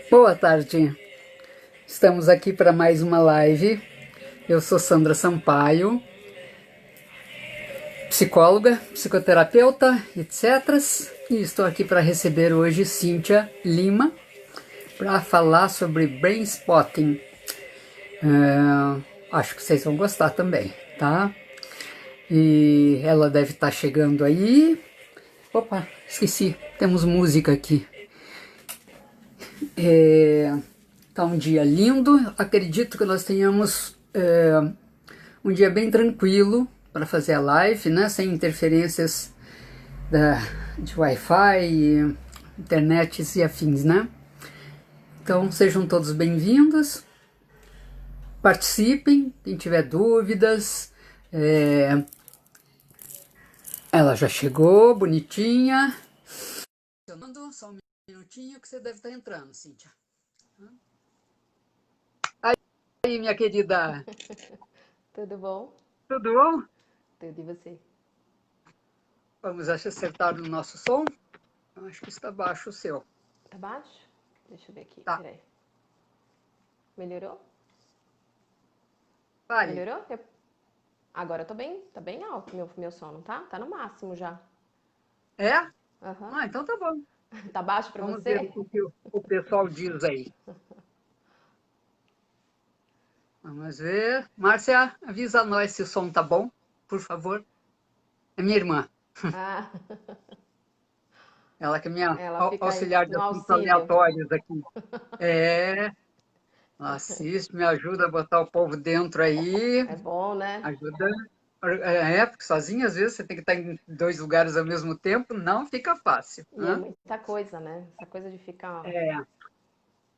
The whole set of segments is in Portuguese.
Boa tarde, estamos aqui para mais uma live. Eu sou Sandra Sampaio, psicóloga, psicoterapeuta, etc. E estou aqui para receber hoje Cíntia Lima para falar sobre brain spotting. Acho que vocês vão gostar também, tá? E ela deve estar chegando aí. Opa, esqueci, temos música aqui. Tá um dia lindo, acredito que nós tenhamos um dia bem tranquilo para fazer a live, né? Sem interferências de Wi-Fi, internets e afins, né? Então sejam todos bem-vindos, participem, quem tiver dúvidas. Ela já chegou, bonitinha. Só um minutinho que você deve estar entrando, Cíntia. Aí, minha querida. Tudo bom? Tudo bom? Tudo, e você? Vamos acertar o nosso som? Eu acho que está baixo o seu. Tá baixo? Deixa eu ver aqui, Tá. peraí. Melhorou? Fale. Melhorou? Agora eu tô bem, tá bem alto meu som, não tá? Tá no máximo já. É? Aham. Então tá bom. Tá baixo pra Vamos ver você? o que o pessoal diz aí. Vamos ver. Márcia, avisa nós se o som tá bom, por favor. É minha irmã. Ah, Ela que é minha ela fica aí auxiliar de no assuntos auxílio. aleatórios aqui. É, ela assiste, me ajuda a botar o povo dentro aí. É bom, né? Ajuda. Porque sozinha, às vezes, você tem que estar em dois lugares ao mesmo tempo, não fica fácil. E é Né? muita coisa, né? Essa coisa de ficar. É,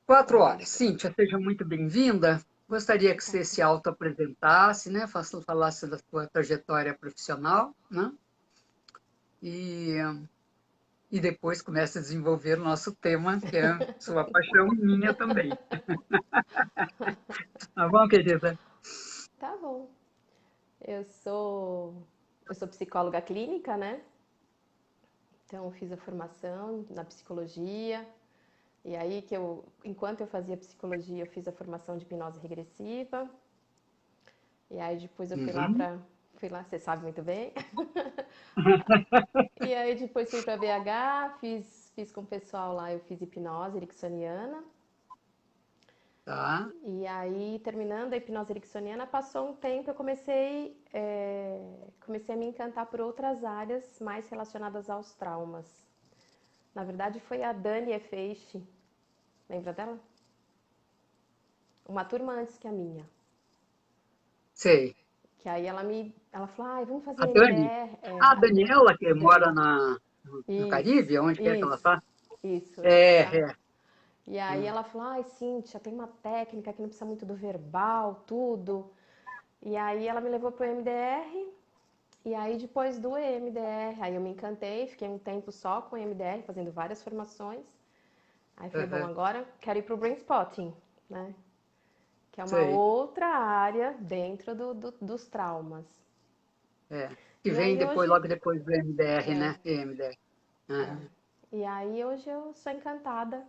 4 horas. Nossa, Cíntia, seja muito bem-vinda. Gostaria que você se obrigada. auto-apresentasse, né? Falasse da sua trajetória profissional, né? E, e depois comece a desenvolver o nosso tema, que é sua paixão e minha também. Tá bom, querida? Tá bom. Eu sou eu sou psicóloga clínica, né? Então eu fiz a formação na psicologia. E aí enquanto eu fazia psicologia, eu fiz a formação de hipnose regressiva. E aí depois eu Uhum. fui lá, você sabe muito bem. E aí depois fui para BH, fiz com o pessoal lá, eu fiz hipnose ericksoniana. Tá. E aí, terminando a hipnose ericksoniana, passou um tempo, eu comecei a me encantar por outras áreas mais relacionadas aos traumas. Na verdade, foi a Dani Efeixe, lembra dela? Uma turma antes que a minha. Sei. Que aí ela falou, vamos fazer A Dani? MDR. A Daniela, que mora Dani. no Isso, Caribe, onde quer que ela isso, está? isso. É. E aí Hum. ela falou, Cíntia, tem uma técnica que não precisa muito do verbal, tudo. E aí ela me levou pro MDR, e aí depois do MDR, aí eu me encantei, fiquei um tempo só com o MDR, fazendo várias formações. Aí falei, bom, Uhum. agora quero ir pro Brain Spotting, né? Que é uma Sei. outra área dentro dos traumas. Que E vem aí depois, hoje, logo depois do MDR, é, né? EMDR. é. Uhum. E aí hoje eu sou encantada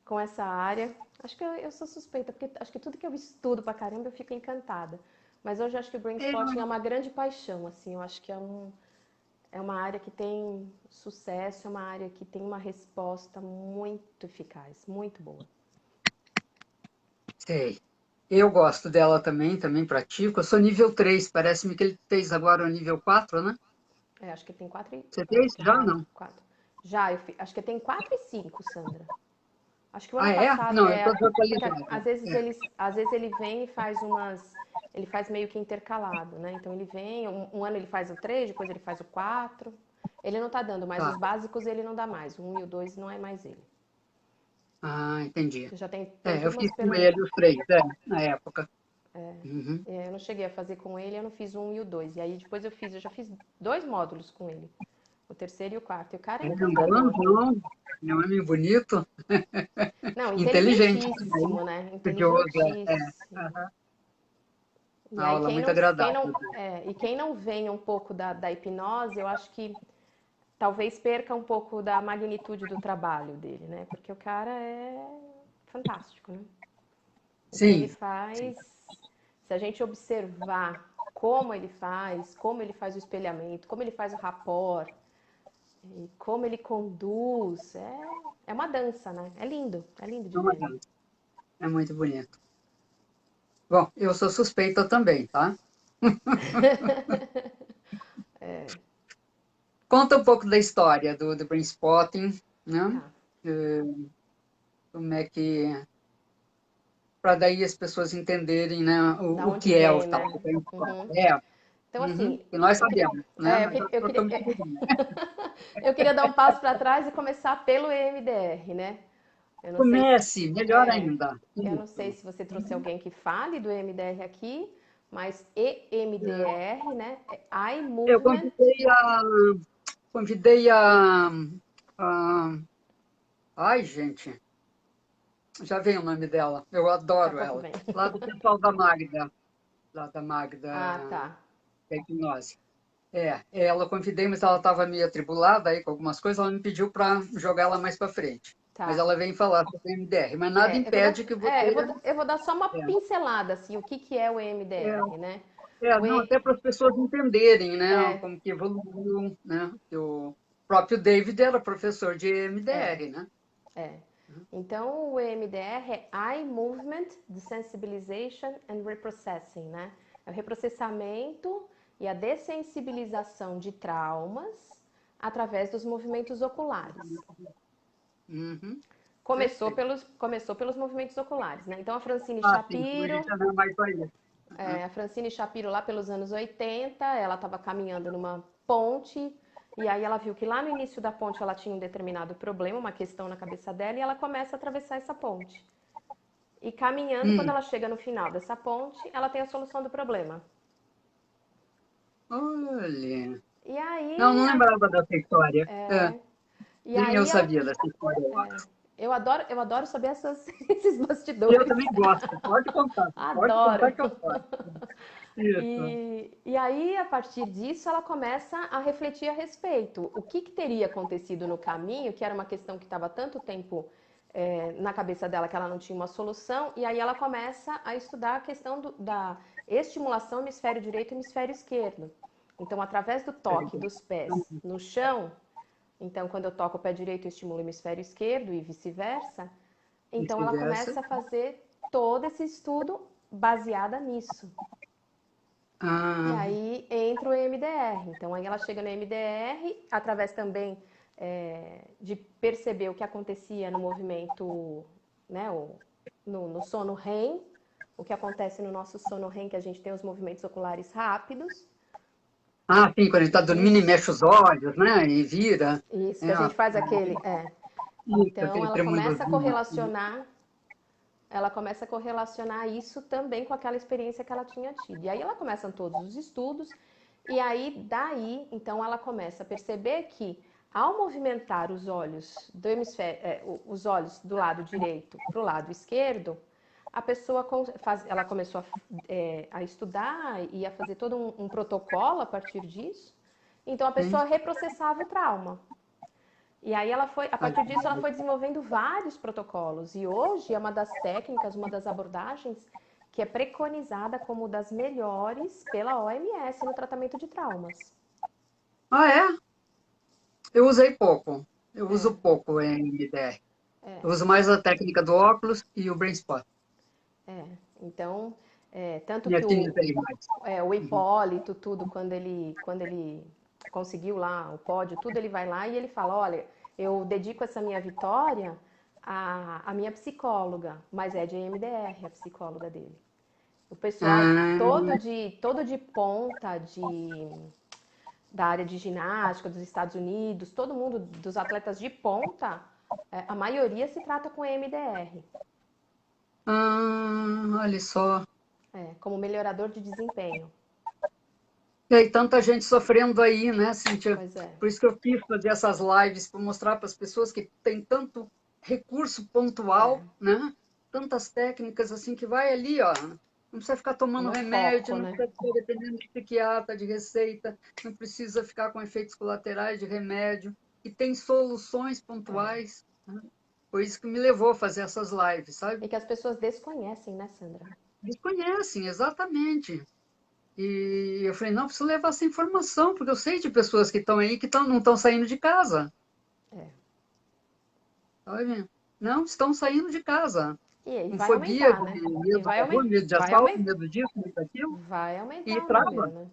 com essa área. Acho que eu sou suspeita, porque acho que tudo que eu estudo pra caramba eu fico encantada. Mas hoje eu acho que o Brain É, Spotting é uma grande paixão, assim, eu acho que é uma área que tem sucesso, é uma área que tem uma resposta muito eficaz, muito boa. sei. Eu gosto dela também pratico. Eu sou nível 3. Parece-me que ele fez agora o nível 4, né? É, acho que tem Você fez? tem Já não? quatro. Já, acho que tem 4 e 5, Sandra. Acho que o ano Ah, é? passado, Não, eu estou porque desatualizado. às vezes ele vem e faz ele faz meio que intercalado, né? Então ele vem, um ano ele faz o 3, depois ele faz o 4. Ele não tá dando, mas Tá. os básicos ele não dá mais. O 1 e o 2 não é mais ele. Ah, entendi. Já tem Eu turmas fiz com pelo. ele os três, na época. Uhum. Eu não cheguei a fazer com ele, eu não fiz o 1 e o 2. E aí depois eu já fiz 2 módulos com ele. O terceiro e o quarto. E o cara é É um encantador, viu? galanzão, é um homem bonito, Não, inteligente também, inteligentíssimo, né? estudioso. Inteligentíssimo. Aham. E Uma aí, aula muito agradável. quem não vem um pouco da hipnose, eu acho que talvez perca um pouco da magnitude do trabalho dele, né? Porque o cara é fantástico, né? O que ele Sim, sim. faz, se a gente observar como ele faz o espelhamento, como ele faz o rapport, e como ele conduz, é uma dança, né? É lindo de É uma ver. dança. É muito bonito. Bom, eu sou suspeita também, tá? Conta um pouco da história do Brainspotting, né? Tá, Eh, Como é que... Para daí as pessoas entenderem, né, da o onde que é o vem, tal né? do Brainspotting. Uhum. É, Então, uhum, assim, que nós eu queria, sabemos, né? Nós já eu queria, trocamos figurinha. eu queria dar um passo para trás e começar pelo EMDR, né? Eu não sei se, Comece, melhor é, ainda. eu não sei Isso. se você trouxe alguém que fale do EMDR aqui, mas EMDR, né? É Eye Eu Movement. convidei a... Ai, gente, já veio o nome dela. Eu Daqui a adoro pouco ela. vem. Lá do pessoal da Magda, lá da Ah, Magda tá. da hipnose. Ela eu convidei, mas ela estava meio atribulada aí com algumas coisas, ela me pediu para jogar ela mais para frente. Mas Tá. ela vem falar sobre o MDR, mas nada impede que você... Eu vou dar só uma É, pincelada, assim, o que que é o é, EMDR, né? não, até para as pessoas entenderem, né, É, como que evoluiu, né, que o próprio David era professor de é, MDR, né? é. Então, o EMDR é Eye Movement Desensitization and Reprocessing, né? É o reprocessamento e a dessensibilização de traumas através dos movimentos oculares. Uhum, perfeito. Começou pelos movimentos oculares, né? Então, Ah, sim, hoje já não é mais só isso. Uhum. A Francine Shapiro, lá pelos anos 80, ela estava caminhando numa ponte e aí ela viu que lá no início da ponte ela tinha um determinado problema, uma questão na cabeça dela e ela começa a atravessar essa ponte. E caminhando, quando Hum, ela chega no final dessa ponte, ela tem a solução do problema. olha... E Não, aí, não lembrava dessa história. e Nem eu aí ela, sabia dessa história. eu adoro saber esses Eu bastidores. também gosto. Pode contar Adoro. que eu gosto. Isso. E aí, a partir disso, ela começa a refletir a respeito. O que, que teria acontecido no caminho, que era uma questão que estava tanto tempo na cabeça dela que ela não tinha uma solução, e aí ela começa a estudar a questão da estimulação hemisfério direito e hemisfério esquerdo. Então, através do toque dos pés no chão, então quando eu toco o pé direito, eu estimulo o hemisfério esquerdo e vice-versa. Então, ela Vice-versa. começa a fazer todo esse estudo baseada nisso. E Ah, aí entra o EMDR. Então aí ela chega no EMDR, através também de perceber o que acontecia no movimento, né, no sono REM, o que acontece no nosso sono REM, que a gente tem os movimentos oculares rápidos. sim, quando ele está dormindo e Isso, mexe os olhos, né? E vira. isso, É, que a gente faz aquele. isso, Então aquele tremulozinho. ela começa a correlacionar isso também com aquela experiência que ela tinha tido. E aí ela começa todos os estudos, e aí daí, então ela começa a perceber que ao movimentar os olhos do hemisfério, os olhos do lado direito para o lado esquerdo, a pessoa ela começou a estudar e a fazer todo um protocolo a partir disso. Então a Sim. pessoa reprocessava o trauma. E aí a partir disso, ela foi desenvolvendo vários protocolos. E hoje é uma das técnicas, uma das abordagens que é preconizada como das melhores pela OMS no tratamento de traumas. É? Eu usei pouco. Eu É, uso pouco em MDR. é, Eu uso mais a técnica do óculos e o brain spot. é. Então, tanto E que utilizei mais. o Uhum. Hipólito, tudo, quando ele conseguiu lá o pódio, tudo, ele vai lá e ele fala, olha, eu dedico essa minha vitória à minha psicóloga, mas é de EMDR, a psicóloga dele. O pessoal Ah, todo de ponta da área de ginástica dos Estados Unidos, todo mundo dos atletas de ponta, a maioria se trata com EMDR, olha só. como melhorador de desempenho. E aí, tanta gente sofrendo aí, né, Cíntia? Pois é. Por isso que eu quis fazer essas lives, para mostrar para as pessoas que tem tanto recurso É, pontual, né? Tantas técnicas assim que vai ali, ó. Não precisa ficar tomando no remédio, foco, não né? precisa ficar dependendo de psiquiatra, de receita, não precisa ficar com efeitos colaterais de remédio, e tem soluções É. pontuais, né? Foi isso que me levou a fazer essas lives, sabe? E que as pessoas desconhecem, né, Sandra? Eles conhecem, exatamente. E eu falei, não, preciso levar essa informação, porque eu sei de pessoas que estão aí que não estão saindo de casa, É. sabe? Não estão saindo de casa, E aí com vai fobia, aumentar, de né? E medo vai, da rua, medo de vai, assalto, medo disso, medo daquilo, vai aumentar e o número,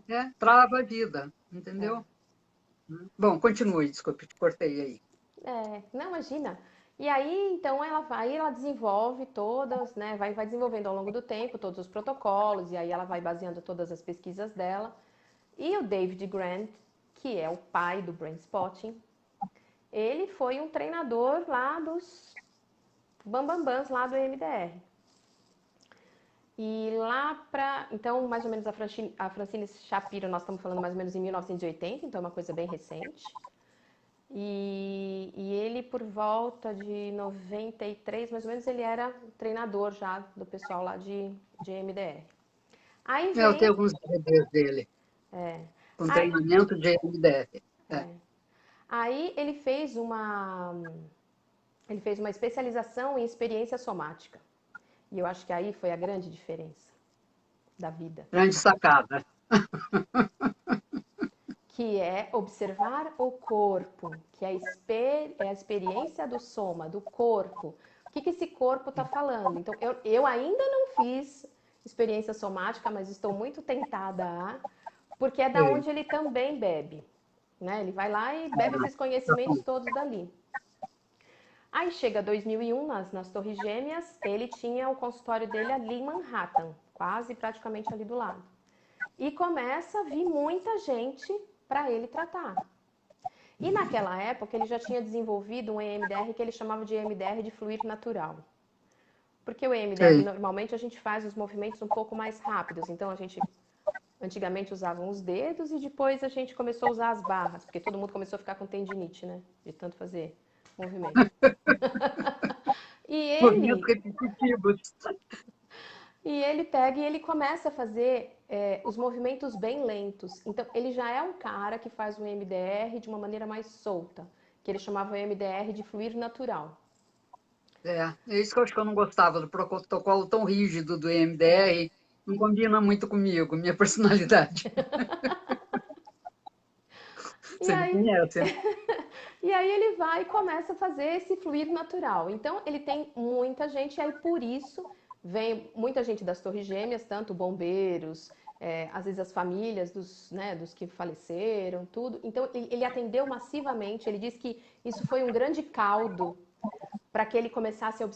né? trava a vida, É, é. entendeu? Bom, continue, desculpe, te cortei aí. É, não, imagina. E aí, então, ela desenvolve todas, né? Vai desenvolvendo ao longo do tempo todos os protocolos, e aí ela vai baseando todas as pesquisas dela. E o David Grant, que é o pai do Brain Spotting, ele foi um treinador lá dos bambambãs lá do MDR. E lá pra. Então, mais ou menos a Francine Shapiro, nós estamos falando mais ou menos em 1980, então é uma coisa bem recente. E ele, por volta de 93, mais ou menos, ele era treinador já do pessoal lá de MDR. Aí Eu tenho vem. alguns DVDs dele, É, com aí, treinamento de MDR. aí ele fez uma especialização em experiência somática. E eu acho que aí foi a grande diferença da vida. Grande sacada. Que é observar o corpo, que é a experiência do soma, do corpo. O que esse corpo está falando? Então, eu ainda não fiz experiência somática, mas estou muito tentada a, porque é da Sei. onde ele também bebe. Né? Ele vai lá e bebe esses conhecimentos todos dali. Aí chega 2001, nas Torres Gêmeas, ele tinha o consultório dele ali em Manhattan, quase praticamente ali do lado. E começa a vir muita gente para ele tratar. E naquela época ele já tinha desenvolvido um EMDR que ele chamava de EMDR de fluir natural. Porque o EMDR Sei. normalmente a gente faz os movimentos um pouco mais rápidos, então a gente antigamente usava os dedos e depois a gente começou a usar as barras, porque todo mundo começou a ficar com tendinite, né? De tanto fazer movimento. E Movimentos ele repetitivos. E ele pega e ele começa a fazer os movimentos bem lentos. Então, ele já é um cara que faz o MDR de uma maneira mais solta, que ele chamava o MDR de fluir natural. É isso que eu acho que eu não gostava do protocolo tão rígido do É. EMDR, não combina muito comigo, minha personalidade. E Você me aí, conhece, né? e aí ele vai e começa a fazer esse fluir natural. Então, ele tem muita gente, e aí por isso vem muita gente das Torres Gêmeas, tanto bombeiros, às vezes as famílias dos que faleceram, tudo. Então, ele atendeu massivamente, ele diz que isso foi um grande caldo para que ele começasse a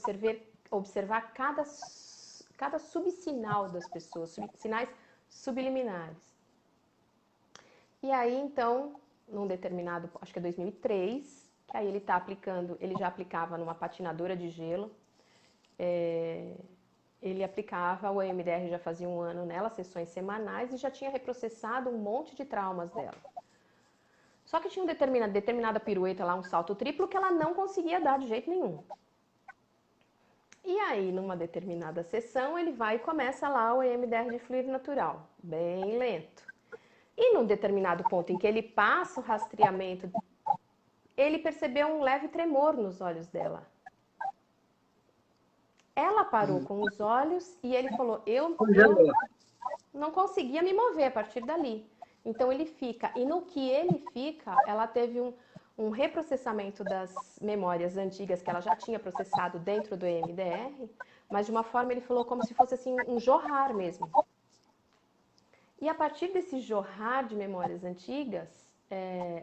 observar cada subsinal das pessoas, sinais subliminares. E aí, então, num determinado, acho que é 2003, que aí ele está aplicando, ele já aplicava numa patinadora de gelo, ele aplicava o EMDR já fazia um ano nela, sessões semanais, e já tinha reprocessado um monte de traumas dela. Só que tinha determinada pirueta lá, um salto triplo, que ela não conseguia dar de jeito nenhum. E aí, numa determinada sessão, ele vai e começa lá o EMDR de fluir natural, bem lento. E num determinado ponto em que ele passa o rastreamento, ele percebeu um leve tremor nos olhos dela. Ela parou com os olhos e ele falou: eu Congelou. não conseguia me mover a partir dali. Então ele fica, e no que ele fica, ela teve um reprocessamento das memórias antigas que ela já tinha processado dentro do EMDR, mas de uma forma ele falou como se fosse assim um jorrar mesmo. E a partir desse jorrar de memórias antigas,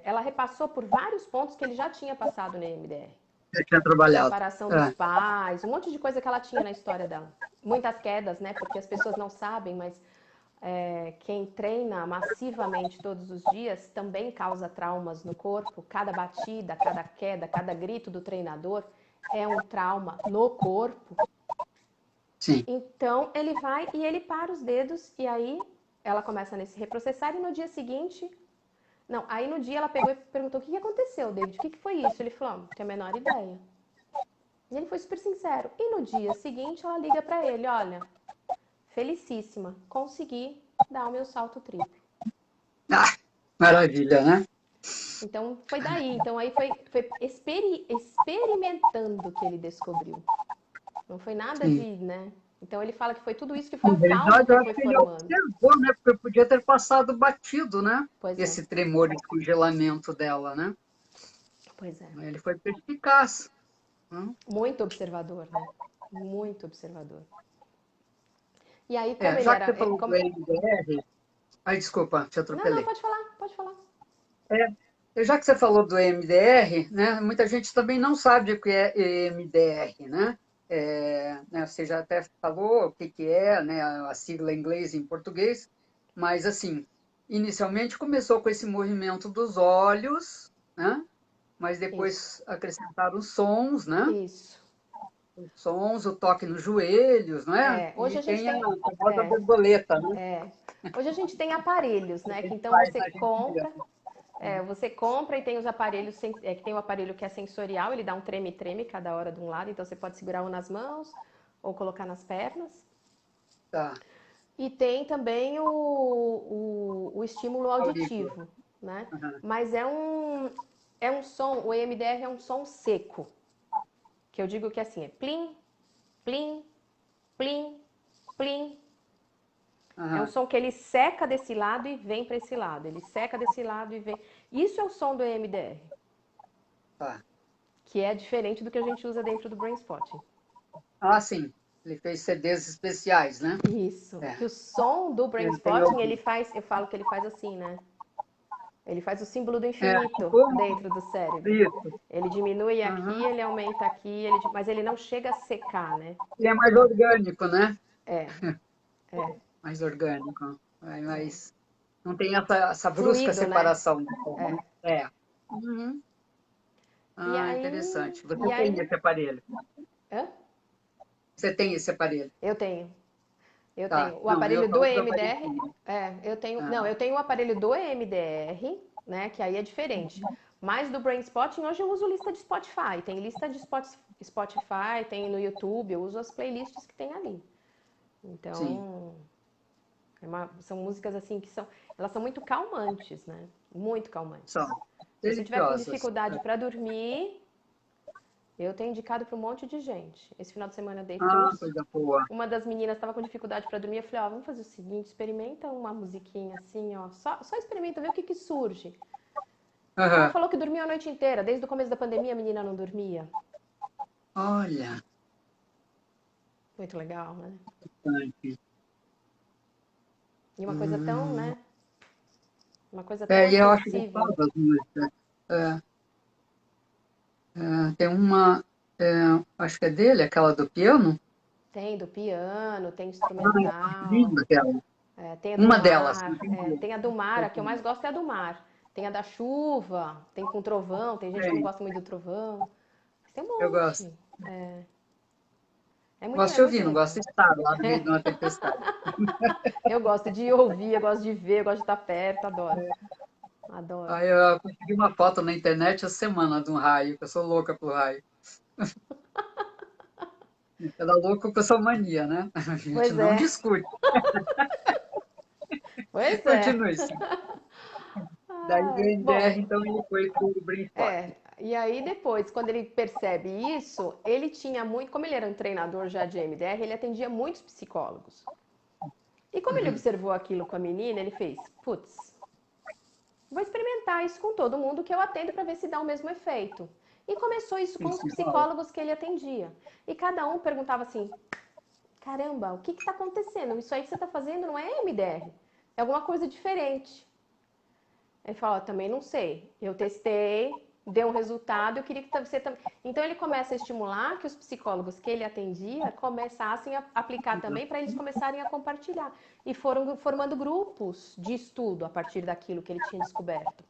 ela repassou por vários pontos que ele já tinha passado no EMDR. Eu tinha trabalhado. Separação dos pais, um monte de coisa que ela tinha na história dela. Muitas quedas, né? Porque as pessoas não sabem, mas quem treina massivamente todos os dias também causa traumas no corpo. Cada batida, cada queda, cada grito do treinador é um trauma no corpo. Sim. Então ele vai e ele para os dedos e aí ela começa nesse reprocessar e no dia seguinte. Não, aí no dia ela pegou e perguntou: o que aconteceu, David? O que foi isso? Ele falou: não tenho a menor ideia. E ele foi super sincero. E no dia seguinte ela liga para ele: olha, felicíssima, consegui dar o meu salto triplo. Ah, maravilha, né? Então foi daí, então aí foi experimentando que ele descobriu. Não foi nada Sim. de, né? Então ele fala que foi tudo isso que foi Na um caldo verdade, que eu acho foi que ele formando. observou, né? Porque podia ter passado batido, né? Pois é, Esse tremor e congelamento dela, né? pois é. Ele foi perspicaz. Né? Muito observador, né? Muito observador. E aí, como ele Já que era. você falou do EMDR, ai, desculpa, te Não, não, atropelei. pode falar, pode falar. Já que você falou do EMDR, né, muita gente também não sabe o que é EMDR, né? Você já até falou o que é, né, a sigla em inglês e em português, mas assim, inicialmente começou com esse movimento dos olhos, né? Mas Isso, depois acrescentaram os sons, né? isso. Os sons, o toque nos joelhos, não é? Hoje E a gente tem a tem. famosa É, borboleta, né? é. Hoje a gente tem aparelhos, Que né? a Que gente então faz você na gente compra. mesmo. Você compra e tem os aparelhos, que tem o aparelho que é sensorial, ele dá um treme-treme cada hora de um lado, então você pode segurar um nas mãos ou colocar nas pernas. Tá, E tem também o estímulo aurícula. auditivo, né? Uhum. Mas é um som, o EMDR é um som seco, que eu digo que assim, é plim, plim, plim, plim. É um Uhum. som que ele seca desse lado e vem para esse lado, ele seca desse lado e vem. Isso é o som do EMDR, Tá. que é diferente do que a gente usa dentro do Brain Spotting. Ah, sim. Ele fez CDs especiais, né? Isso, É. que o som do Brain Eu tenho Spotting, ele ouvido. faz, eu falo que ele faz assim, né? Ele faz o símbolo do infinito Tipo dentro do cérebro. isso. Ele diminui Uhum. aqui, ele aumenta aqui, mas ele não chega a secar, né? Ele é mais orgânico, né? É, é, Mais orgânico. é. Mas não tem essa brusca Fluido, né? separação do som, né? É. Uhum. E Ah, aí, interessante. Você e tem aí, esse aparelho? hã? Você tem esse aparelho? Eu tenho. Eu Tá. tenho o Não, eu aparelho do falo do EMDR. aparelho. Eu tenho. Não, Ah, eu tenho o aparelho do EMDR, né? Que aí é diferente. Mas do Brain Spotting, hoje eu uso lista de Spotify. Tem lista de Spotify, tem no YouTube, eu uso as playlists que tem ali. sim. Então, são músicas assim que são. Elas são muito calmantes, né? Muito calmantes. São Se você tiver com deliciosas. dificuldade para dormir, eu tenho indicado para um monte de gente. Esse final de semana eu dei Ah, curso. coisa boa. Uma das meninas estava com dificuldade para dormir. Eu falei, ó, vamos fazer o seguinte, experimenta uma musiquinha assim, ó. Só experimenta, vê o que surge. Ela Aham. falou que dormia a noite inteira. Desde o começo da pandemia a menina não dormia. Olha. Muito legal, né? Bastante. E uma coisa tão, Hum. né? Uma coisa tão E eu acho acessível. gostosa as músicas. É, tem uma, acho que é dele, aquela do piano. Tem do piano, tem Ah, eu acho instrumental, linda aquela. tem a do Uma delas, mar, entendi. tem a do mar, a que eu mais gosto é a do mar. Tem a da chuva, tem com trovão, tem gente que não Tem, gosta muito do trovão. Mas tem um eu gosto. monte. Gosto É de muito ouvir, não gosto legal. de estar lá no meio de uma tempestade. Eu gosto de ouvir, eu gosto de ver, eu gosto de estar perto, adoro. Adoro. Aí eu consegui uma foto na internet essa semana de um raio, que eu sou louca pro raio. Ela é louca com essa mania, né? A gente Pois não é, discute. pois é. Continue, sim. Daí o NDR, Bom, então, ele foi pro Brainspot. e aí depois, quando ele percebe isso, ele tinha muito, como ele era um treinador já de MDR, ele atendia muitos psicólogos. E como ele Uhum. observou aquilo com a menina, ele fez, putz, vou experimentar isso com todo mundo que eu atendo para ver se dá o mesmo efeito. E começou isso com os Isso, igual. psicólogos que ele atendia. E cada um perguntava assim: caramba, o que está acontecendo? Isso aí que você está fazendo não é MDR, é alguma coisa diferente. Ele falou, também não sei. Eu testei, deu um resultado, eu queria que você também. Então ele começa a estimular que os psicólogos que ele atendia começassem a aplicar também para eles começarem a compartilhar. E foram formando grupos de estudo a partir daquilo que ele tinha descoberto.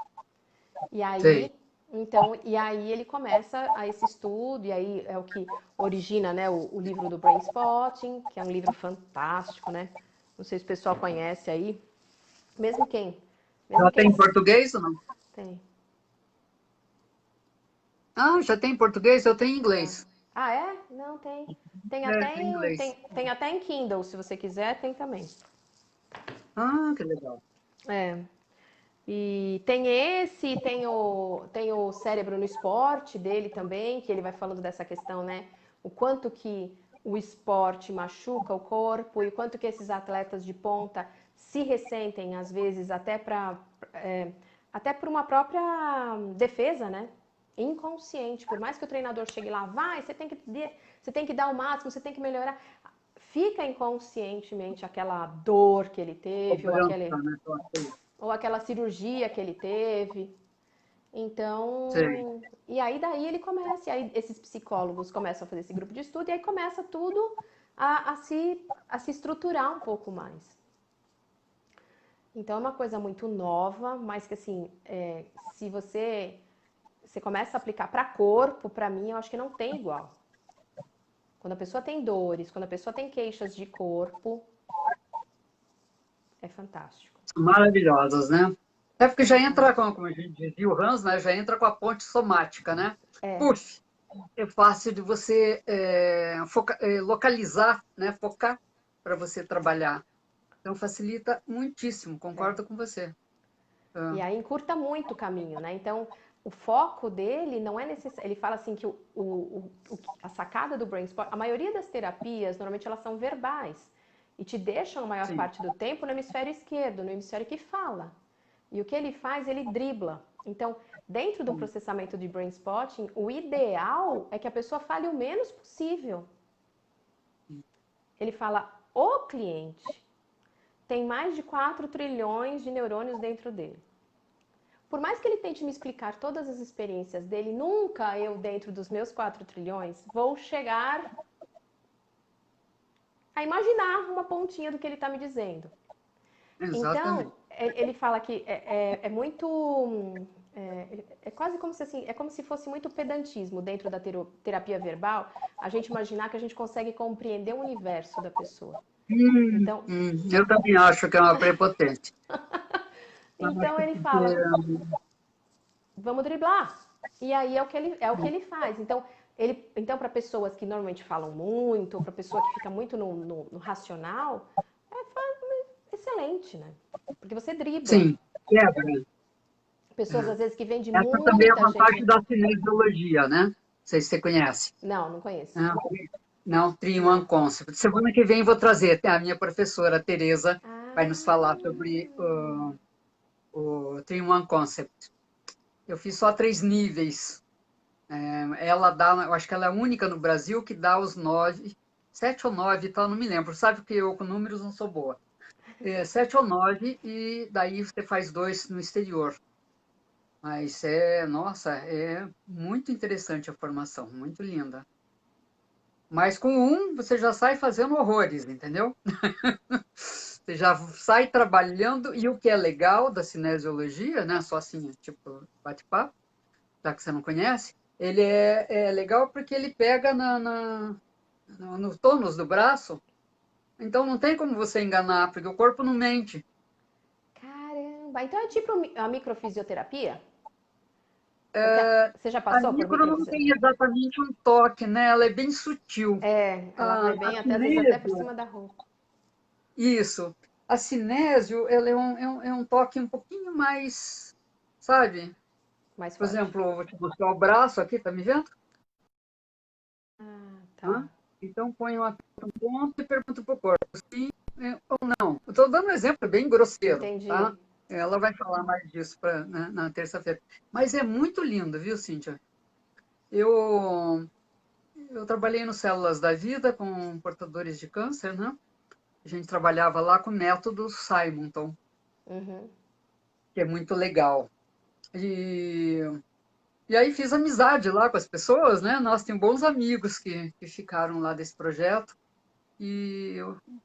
E Sei. aí, então, e aí ele começa a esse estudo, e aí é o que origina, né, o livro do Brain Spotting, que é um livro fantástico, né? Não sei se o pessoal conhece aí. Mesmo quem? Mesmo Já tem quem em português ou não? tem. Ah, já tem em português? Eu tenho em Já. inglês. Ah, é? Não, tem. Tem Em inglês. tem até em Kindle, se você quiser, tem também. Ah, que legal. É. E tem esse, tem o Cérebro no Esporte dele também, que ele vai falando dessa questão, né? O quanto que o esporte machuca o corpo e o quanto que esses atletas de ponta se ressentem, às vezes, até por uma própria defesa, né? Inconsciente. Por mais que o treinador chegue lá, vai, você tem que dar o máximo, você tem que melhorar. Fica inconscientemente aquela dor que ele teve, Cobrança, né? ou aquela cirurgia que ele teve. Sei. Então, e aí daí ele começa, e aí esses psicólogos começam a fazer esse grupo de estudo, e aí começa tudo a se estruturar um pouco mais. Então é uma coisa muito nova, mas que assim, se você começa a aplicar para corpo, para mim, eu acho que não tem igual. Quando a pessoa tem dores, quando a pessoa tem queixas de corpo, é fantástico. Maravilhosas, né? É porque já entra, como a gente dizia, o Hans, né? Já entra com a ponte somática, né? É, Puff, é fácil de você localizar, né? Focar para você trabalhar. Então facilita muitíssimo, é. concordo com você. E Ah, aí encurta muito o caminho, né? Então, o foco dele não é necessário. Ele fala assim que a sacada do brain sport, a maioria das terapias, normalmente elas são verbais e te deixam a maior sim. parte do tempo no hemisfério esquerdo, no hemisfério que fala. E o que ele faz, ele dribla. Então, dentro do processamento de brain spotting, o ideal é que a pessoa fale o menos possível. Ele fala: o cliente tem mais de 4 trilhões de neurônios dentro dele. Por mais que ele tente me explicar todas as experiências dele, nunca eu, dentro dos meus 4 trilhões, vou chegar a imaginar uma pontinha do que ele está me dizendo. Então, Exatamente. ele fala que é muito. É quase como se assim, é como se fosse muito pedantismo dentro da terapia verbal, a gente imaginar que a gente consegue compreender o universo da pessoa. Então, Eu também acho que é uma prepotência. Eu então acho ele que fala, vamos driblar. E aí é o que ele faz. Então para pessoas que normalmente falam muito, ou para pessoa que fica muito no racional, excelente, né? Porque você dribla. sim, quebra. Pessoas às vezes que vêm de Essa também é a muita gente. vantagem da cinesiologia, né? Não sei se você conhece. Não, não conheço. Não, não, Three in One Não. Concept. Semana que vem vou trazer a minha professora, Tereza, vai nos falar Ah, sobre o Three in One Concept. Eu fiz só 3 níveis. Ela dá, eu acho que ela é a única no Brasil que dá os 9, 7 ou 9, tal, não me lembro. Sabe que eu com números não sou boa. 7 ou 9, e daí você faz 2 no exterior. Mas nossa, é muito interessante a formação, muito linda. Mas com você já sai fazendo horrores, entendeu? Você já sai trabalhando, e o que é legal da cinesiologia, né? Só assim, tipo, bate-papo, já que você não conhece, ele é legal porque ele pega no tônus do braço, então não tem como você enganar, porque o corpo não mente. caramba. Então é tipo a microfisioterapia? Porque você já A passou por micro não microfisioterapia? tem exatamente um toque, né? Ela é bem sutil. É, ela vai A bem até às vezes até por cinésio, cima da roupa. isso. A cinésio, ela é um toque um pouquinho mais, sabe? Mais Por forte. exemplo, eu vou te mostrar o braço aqui, tá me vendo? Ah, Hã? tá. Então, põe um ponto e pergunta para o corpo, sim ou não. Eu estou dando um exemplo bem grosseiro, tá? Entendi. Ela vai falar mais disso na terça-feira. Mas é muito lindo, viu, Cíntia? Eu, eu trabalhei no Células da Vida com portadores de câncer, né? A gente trabalhava lá com o método Simonton, Uhum. que é muito legal. E, e aí fiz amizade lá com as pessoas, né? Nós temos bons amigos que ficaram lá desse projeto. E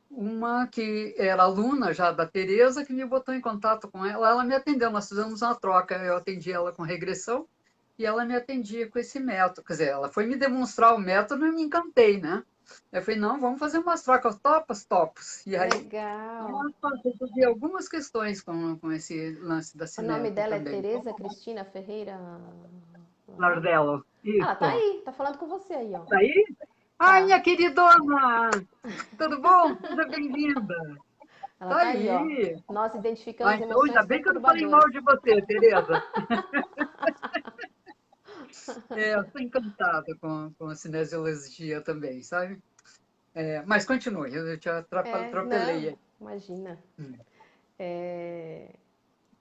uma que era aluna já da Tereza, que me botou em contato com ela, ela me atendeu, nós fizemos uma troca, eu atendi ela com regressão e ela me atendia com esse método. Quer dizer, ela foi me demonstrar o método e me encantei, né? Eu falei, não, vamos fazer umas trocas, topas, topos. E aí, Legal. nossa, resolvi algumas questões com esse lance da O nome cinese dela é também. Tereza Cristina Ferreira. Lardello, Ah, ela tá isso. aí, tá falando com você aí, ó. Tá aí? Ai, Tá. minha queridona! Tudo bom? Seja bem-vinda. Ela Tá tá aí, ó. aí. Nós Ah, identificamos então ainda emoções bem que eu não falei mal perturbadoras. de você, Tereza. Eu estou encantada com a cinesiologia também, sabe? Mas continue, eu te atropelei Não, aí. imagina. Hum. É,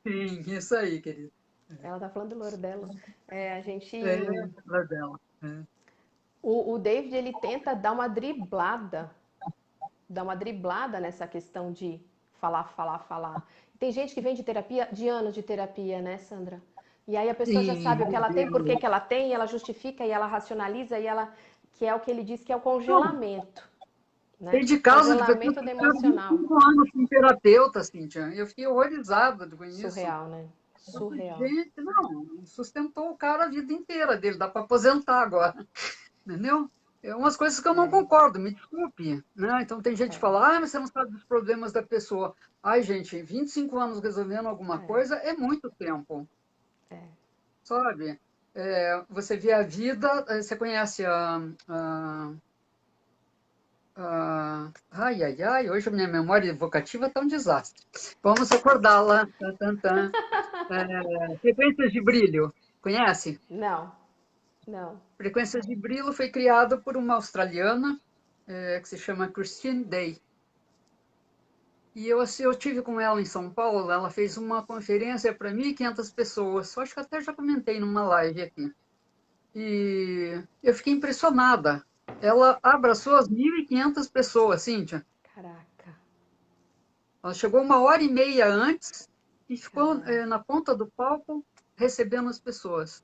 Sim, isso aí, querido. ela tá falando do louro dela. A gente. É, lá dela. O David, ele tenta dar uma driblada nessa questão de falar, falar, falar. Tem gente que vem de terapia, de anos de terapia, né, Sandra? E aí a pessoa já Sim, sabe o que meu ela tem, por que Deus. que ela tem, e ela justifica, e ela racionaliza, que é o que ele diz que é o Não, congelamento, sei né? de casos de pessoas Congelamento que do ficaram emocional. 25 anos com terapeuta, Cíntia. Eu fiquei horrorizada com isso. Surreal, né? Surreal. Gente, não, sustentou o cara a vida inteira dele, dá para aposentar agora, entendeu? É umas coisas que eu não É, concordo, me desculpe, né? Então tem gente que é, fala, mas você não sabe dos problemas da pessoa. Ai, gente, 25 anos resolvendo alguma é, coisa é muito tempo, é. sabe? Você vê a vida, você conhece ai, ai, ai, hoje a minha memória evocativa está um desastre. Vamos acordá-la. Tan, tan, tan. Frequências de brilho, conhece? Não, não. Frequências de Brilho foi criado por uma australiana que se chama Christine Day. E eu tive com ela em São Paulo, ela fez uma conferência para 1.500 pessoas, acho que até já comentei numa live aqui. E eu fiquei impressionada. Ela abraçou as 1.500 pessoas, Cíntia. Caraca, Ela chegou 1 hora e meia antes e ficou caramba. na ponta do palco recebendo as pessoas.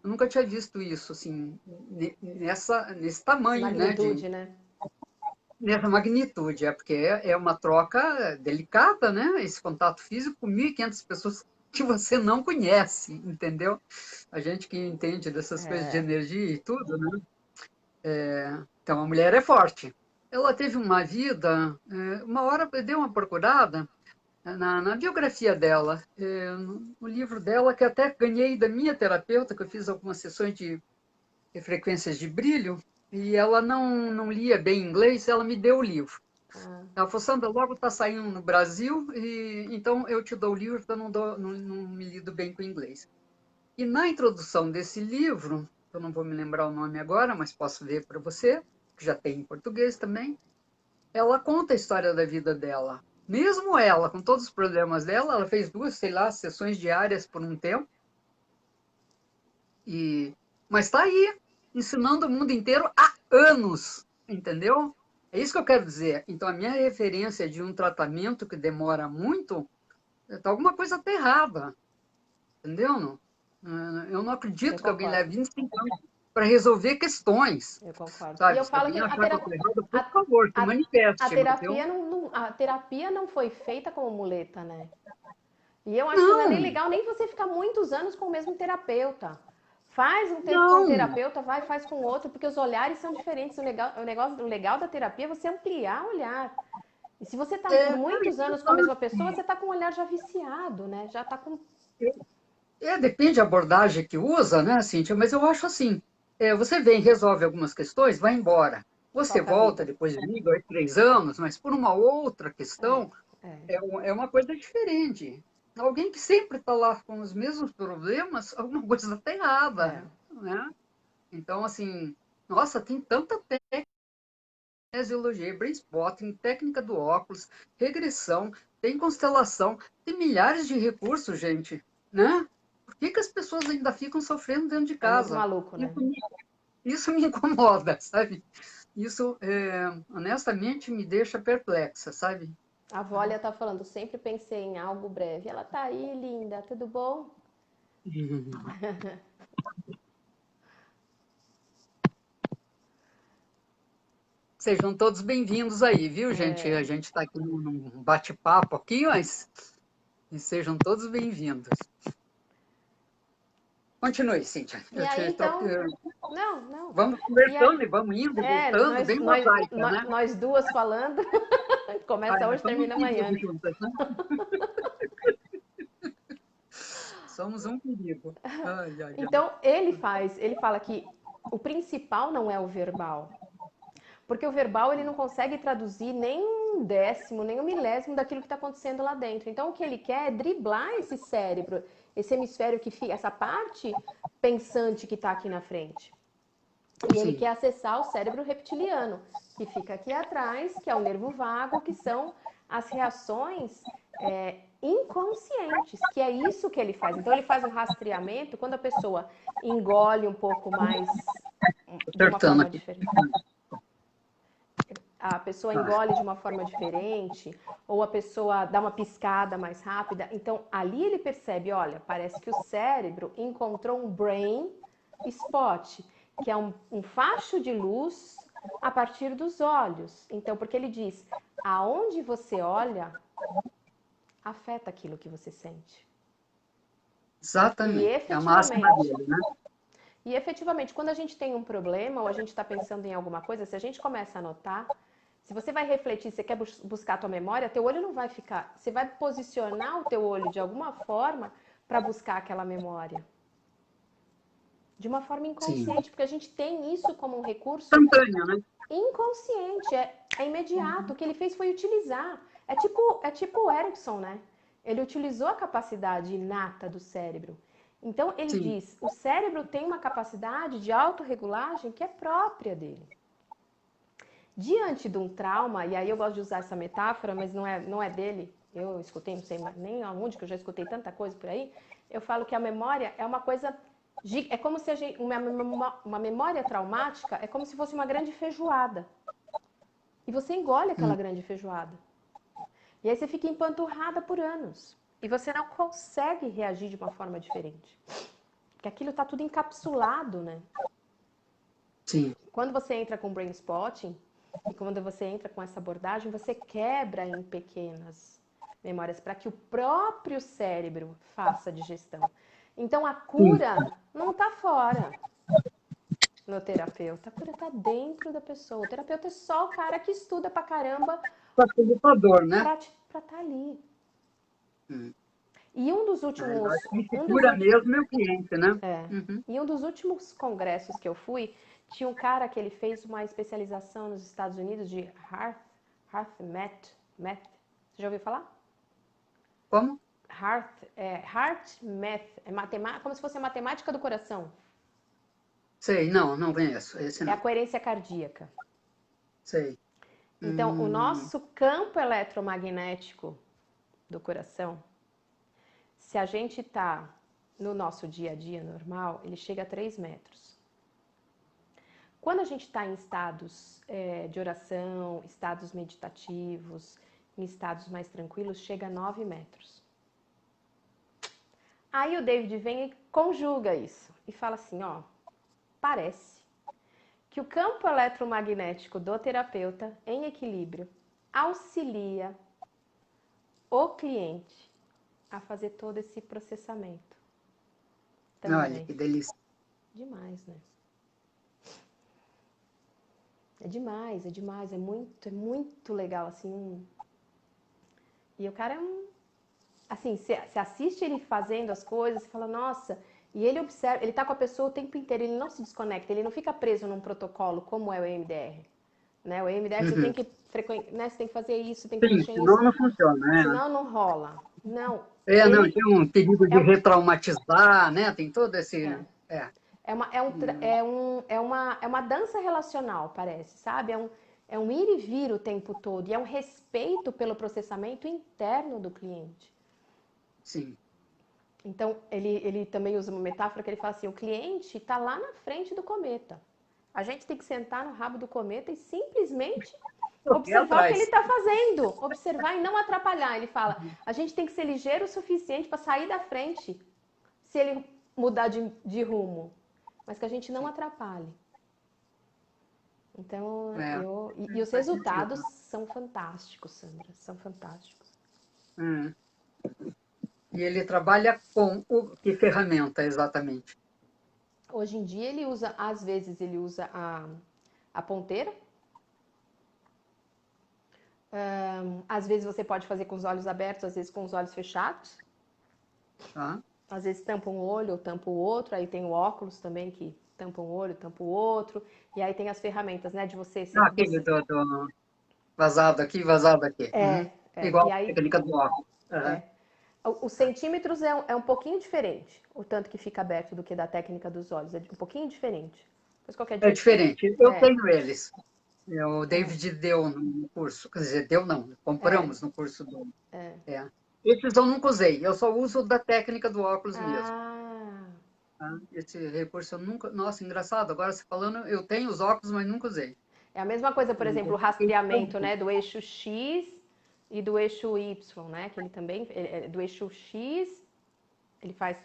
Eu nunca tinha visto isso, assim, nesse Essa tamanho, né, magnitude, né? nessa magnitude, porque é uma troca delicada, né? Esse contato físico com 1.500 pessoas que você não conhece, entendeu? A gente que entende dessas coisas de É, energia e tudo, né? Então, a mulher é forte. Ela teve uma vida, uma hora eu dei uma procurada na biografia dela, no livro dela, que até ganhei da minha terapeuta, que eu fiz algumas sessões de frequências de brilho, e ela não lia bem inglês, ela me deu o livro. ah, Ela falou, Sandra, logo está saindo no Brasil, e então eu te dou o livro, porque eu não me lido bem com inglês. E na introdução desse livro, eu não vou me lembrar o nome agora, mas posso ver para você, que já tem em português também, ela conta a história da vida dela. Mesmo ela, com todos os problemas dela, ela fez 2, sei lá, sessões diárias por um tempo, e mas está aí, ensinando o mundo inteiro há anos, entendeu? É isso que eu quero dizer. Então, a minha referência de um tratamento que demora muito, está alguma coisa tá errada, entendeu? Não? Eu não eu acredito que alguém concordo. leve 25 anos para resolver questões, Eu concordo. E sabe? eu Se falo alguém que achar que eu estou errado, por a, favor, se a manifeste, mas eu terapia a terapia não foi feita como muleta, né? E eu acho que não é nem não, legal nem você ficar muitos anos com o mesmo terapeuta. Faz um tempo com um não. terapeuta, vai, faz com outro, porque os olhares são diferentes. O legal da terapia é você ampliar o olhar. E se você está por Não, muitos anos com a mesma pessoa, você está com o olhar já viciado, né? Já está com. depende da abordagem que usa, né, Cíntia? Mas eu acho assim: você vem, resolve algumas questões, vai embora. Você Toca a volta vida. depois de 2, 3 anos, mas por uma outra É, questão, é, é uma coisa diferente. Alguém que sempre está lá com os mesmos problemas, alguma coisa está é. errada, né? Então, assim, nossa, tem tanta kinesiologia, brain spotting, técnica do óculos, regressão, tem constelação, tem milhares de recursos, gente, né? Por que as pessoas ainda ficam sofrendo dentro de É muito casa? maluco, né? Isso me incomoda, sabe? Isso, honestamente, me deixa perplexa, sabe? A Vólia tá falando, sempre pensei em algo breve. Ela tá aí, linda, tudo bom? Sejam todos bem-vindos aí, viu, gente? A gente está aqui num bate-papo aqui, mas sejam todos bem-vindos. Continue, Cíntia. E aí, então, não, não. Vamos E aí, conversando e vamos indo, voltando, bem mosaica, né? nós duas falando, Ai, começa nós hoje, somos um termina amanhã, perigo né? juntas, né? Somos um perigo. Ai, ai, ai. Então, ele fala que o principal não é o verbal. Porque o verbal ele não consegue traduzir nem um décimo, nem um milésimo daquilo que está acontecendo lá dentro. Então o que ele quer é driblar esse cérebro, esse hemisfério que fica, essa parte pensante que está aqui na frente. E ele sim. quer acessar o cérebro reptiliano, que fica aqui atrás, que é o nervo vago, que são as reações inconscientes, que é isso que ele faz. Então ele faz um rastreamento quando a pessoa engole um pouco mais, de uma Acertando forma aqui. diferente. A pessoa Ah, engole de uma forma diferente, ou a pessoa dá uma piscada mais rápida. Então, ali ele percebe, olha, parece que o cérebro encontrou um brain spot, que é um facho de luz a partir dos olhos. Então, porque ele diz, aonde você olha, afeta aquilo que você sente. E exatamente. É a máxima efetivamente, dele, né? quando a gente tem um problema ou a gente está pensando em alguma coisa, se a gente começa a notar, se você vai refletir, você quer buscar a tua memória, teu olho não vai ficar. Você vai posicionar o teu olho de alguma forma para buscar aquela memória. De uma forma Sim. inconsciente, porque a gente tem isso como um recurso Instantâneo, né? inconsciente, é imediato. O que ele fez foi utilizar. É tipo o Erickson, né? Ele utilizou a capacidade inata do cérebro. Então ele Sim. diz, o cérebro tem uma capacidade de autorregulagem que é própria dele. Diante de um trauma, e aí eu gosto de usar essa metáfora, mas não é dele, eu escutei, não sei nem aonde, que eu já escutei tanta coisa por aí, eu falo que a memória é uma coisa, é como se uma memória traumática é como se fosse uma grande feijoada. E você engole aquela grande feijoada. E aí você fica empanturrada por anos. E você não consegue reagir de uma forma diferente. Porque aquilo está tudo encapsulado, né? Sim. Quando você entra com brain spotting, e quando você entra com essa abordagem, você quebra em pequenas memórias para que o próprio cérebro faça a digestão. Então a Sim. cura não está fora no terapeuta, a cura está dentro da pessoa. O terapeuta é só o cara que estuda pra caramba Facilitador, né? para estar ali. Hum. E um dos Eu últimos, acho que quem segura mesmo é o cliente, né? Uhum. e um dos últimos congressos que eu fui, tinha um cara que ele fez uma especialização nos Estados Unidos de HeartMath. Você já ouviu falar? Como? HeartMath, como se fosse a matemática do coração. Sei, não conheço. Esse É a não. coerência cardíaca. Sei. Então, o nosso campo eletromagnético do coração, se a gente está no nosso dia a dia normal, ele chega a 3 metros. Quando a gente está em estados de oração, estados meditativos, em estados mais tranquilos, chega a 9 metros. Aí o David vem e conjuga isso e fala assim, ó, parece que o campo eletromagnético do terapeuta em equilíbrio auxilia o cliente a fazer todo esse processamento. Olha, Também. que delícia. Demais, né? É demais, é muito legal, assim. E o cara é assim, você assiste ele fazendo as coisas, você fala, nossa, e ele observa, ele tá com a pessoa o tempo inteiro, ele não se desconecta, ele não fica preso num protocolo como é o EMDR. Né? O EMDR você tem que né? Você tem que fazer isso, tem que Sim, mexer senão nisso, não funciona, né? senão não rola. Não, Não, ele tem um perigo é, de retraumatizar, né? Tem todo esse. é, É. é uma dança relacional, parece, sabe? É um ir e vir o tempo todo, e é um respeito pelo processamento interno do cliente. Sim. Então, ele também usa uma metáfora que ele fala assim, o cliente está lá na frente do cometa. A gente tem que sentar no rabo do cometa e simplesmente E observar o que ele atrás. está fazendo. Observar e não atrapalhar. Ele fala, a gente tem que ser ligeiro o suficiente para sair da frente se ele mudar de rumo. Mas que a gente não atrapalhe. Então, e os Faz resultados sentido. são fantásticos, Sandra. São fantásticos. Hum. E ele trabalha com que ferramenta exatamente? Hoje em dia ele usa, às vezes ele usa a ponteira. Às vezes você pode fazer com os olhos abertos, às vezes com os olhos fechados. Tá? Às vezes tampa um olho ou tampa o outro, aí tem o óculos também que tampa um olho, tampa o outro. E aí tem as ferramentas, né, de você, Ah, aquele do vazado aqui, vazado aqui. Uhum. e Igual a aí técnica do óculos. Uhum. é, os centímetros é um pouquinho diferente, o tanto que fica aberto do que da técnica dos olhos, é um pouquinho diferente. Mas qualquer É dia, diferente. Eu é, tenho eles. O é, David deu no curso. Quer dizer, deu não. é, Compramos no curso do. É. Esses eu nunca usei. Eu só uso da técnica do óculos mesmo. ah, Tá? Esse recurso eu nunca. Nossa, engraçado. Agora você falando, eu tenho os óculos, mas nunca usei. é a mesma coisa, por exemplo, o Fiquei rastreamento, tanto. né, do eixo X e do eixo Y, né, que ele também, do eixo X, ele faz,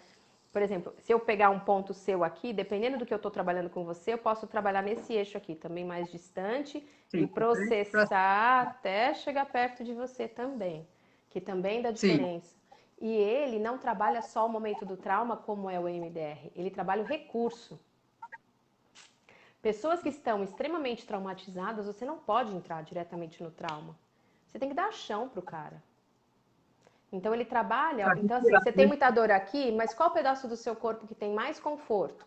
por exemplo, se eu pegar um ponto seu aqui, dependendo do que eu estou trabalhando com você, eu posso trabalhar nesse eixo aqui, também mais distante, e Sim, processar até chegar perto de você também, que também dá sim. diferença. E ele não trabalha só o momento do trauma, como é o EMDR, ele trabalha o recurso. Pessoas que estão extremamente traumatizadas, você não pode entrar diretamente no trauma. Você tem que dar chão pro cara. Então ele trabalha, Pra então assim, respirar, você tem né? muita dor aqui, mas qual pedaço do seu corpo que tem mais conforto?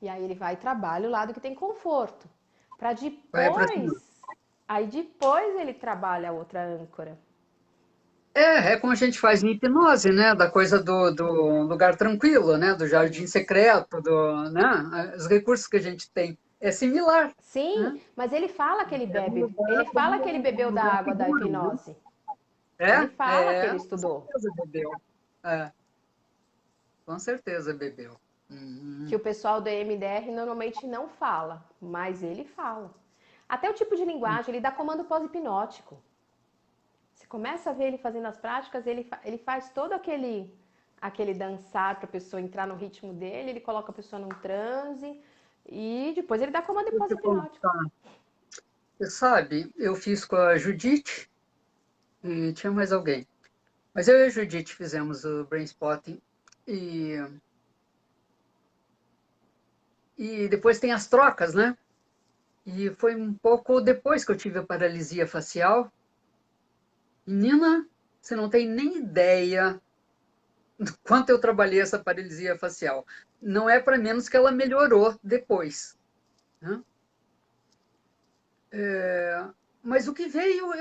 E aí ele vai e trabalha o lado que tem conforto. Para Vai pra cima. depois ele trabalha a outra âncora. É como a gente faz em hipnose, né? Da coisa do lugar tranquilo, né? Do jardim secreto, né? Os recursos que a gente tem. É similar, Sim, né? mas ele fala que ele É um bebe, lugar ele fala que ele como bebeu um da lugar água da seguro, né? hipnose. Ele fala que ele Com estudou. certeza bebeu. É, com certeza bebeu. Que Uhum. o pessoal do EMDR normalmente não fala, mas ele fala. Até o tipo de linguagem, ele dá comando pós-hipnótico. Você começa a ver ele fazendo as práticas, ele faz todo aquele dançar para a pessoa entrar no ritmo dele, ele coloca a pessoa num transe e depois ele dá comando Deixa eu pós-hipnótico. contar. Você sabe, eu fiz com a Judite e tinha mais alguém. Mas eu e a Judite fizemos o Brain Spotting e, e depois tem as trocas, né? E foi um pouco depois que eu tive a paralisia facial. Menina, você não tem nem ideia do quanto eu trabalhei essa paralisia facial. Não é para menos que ela melhorou depois, né? Mas o que veio,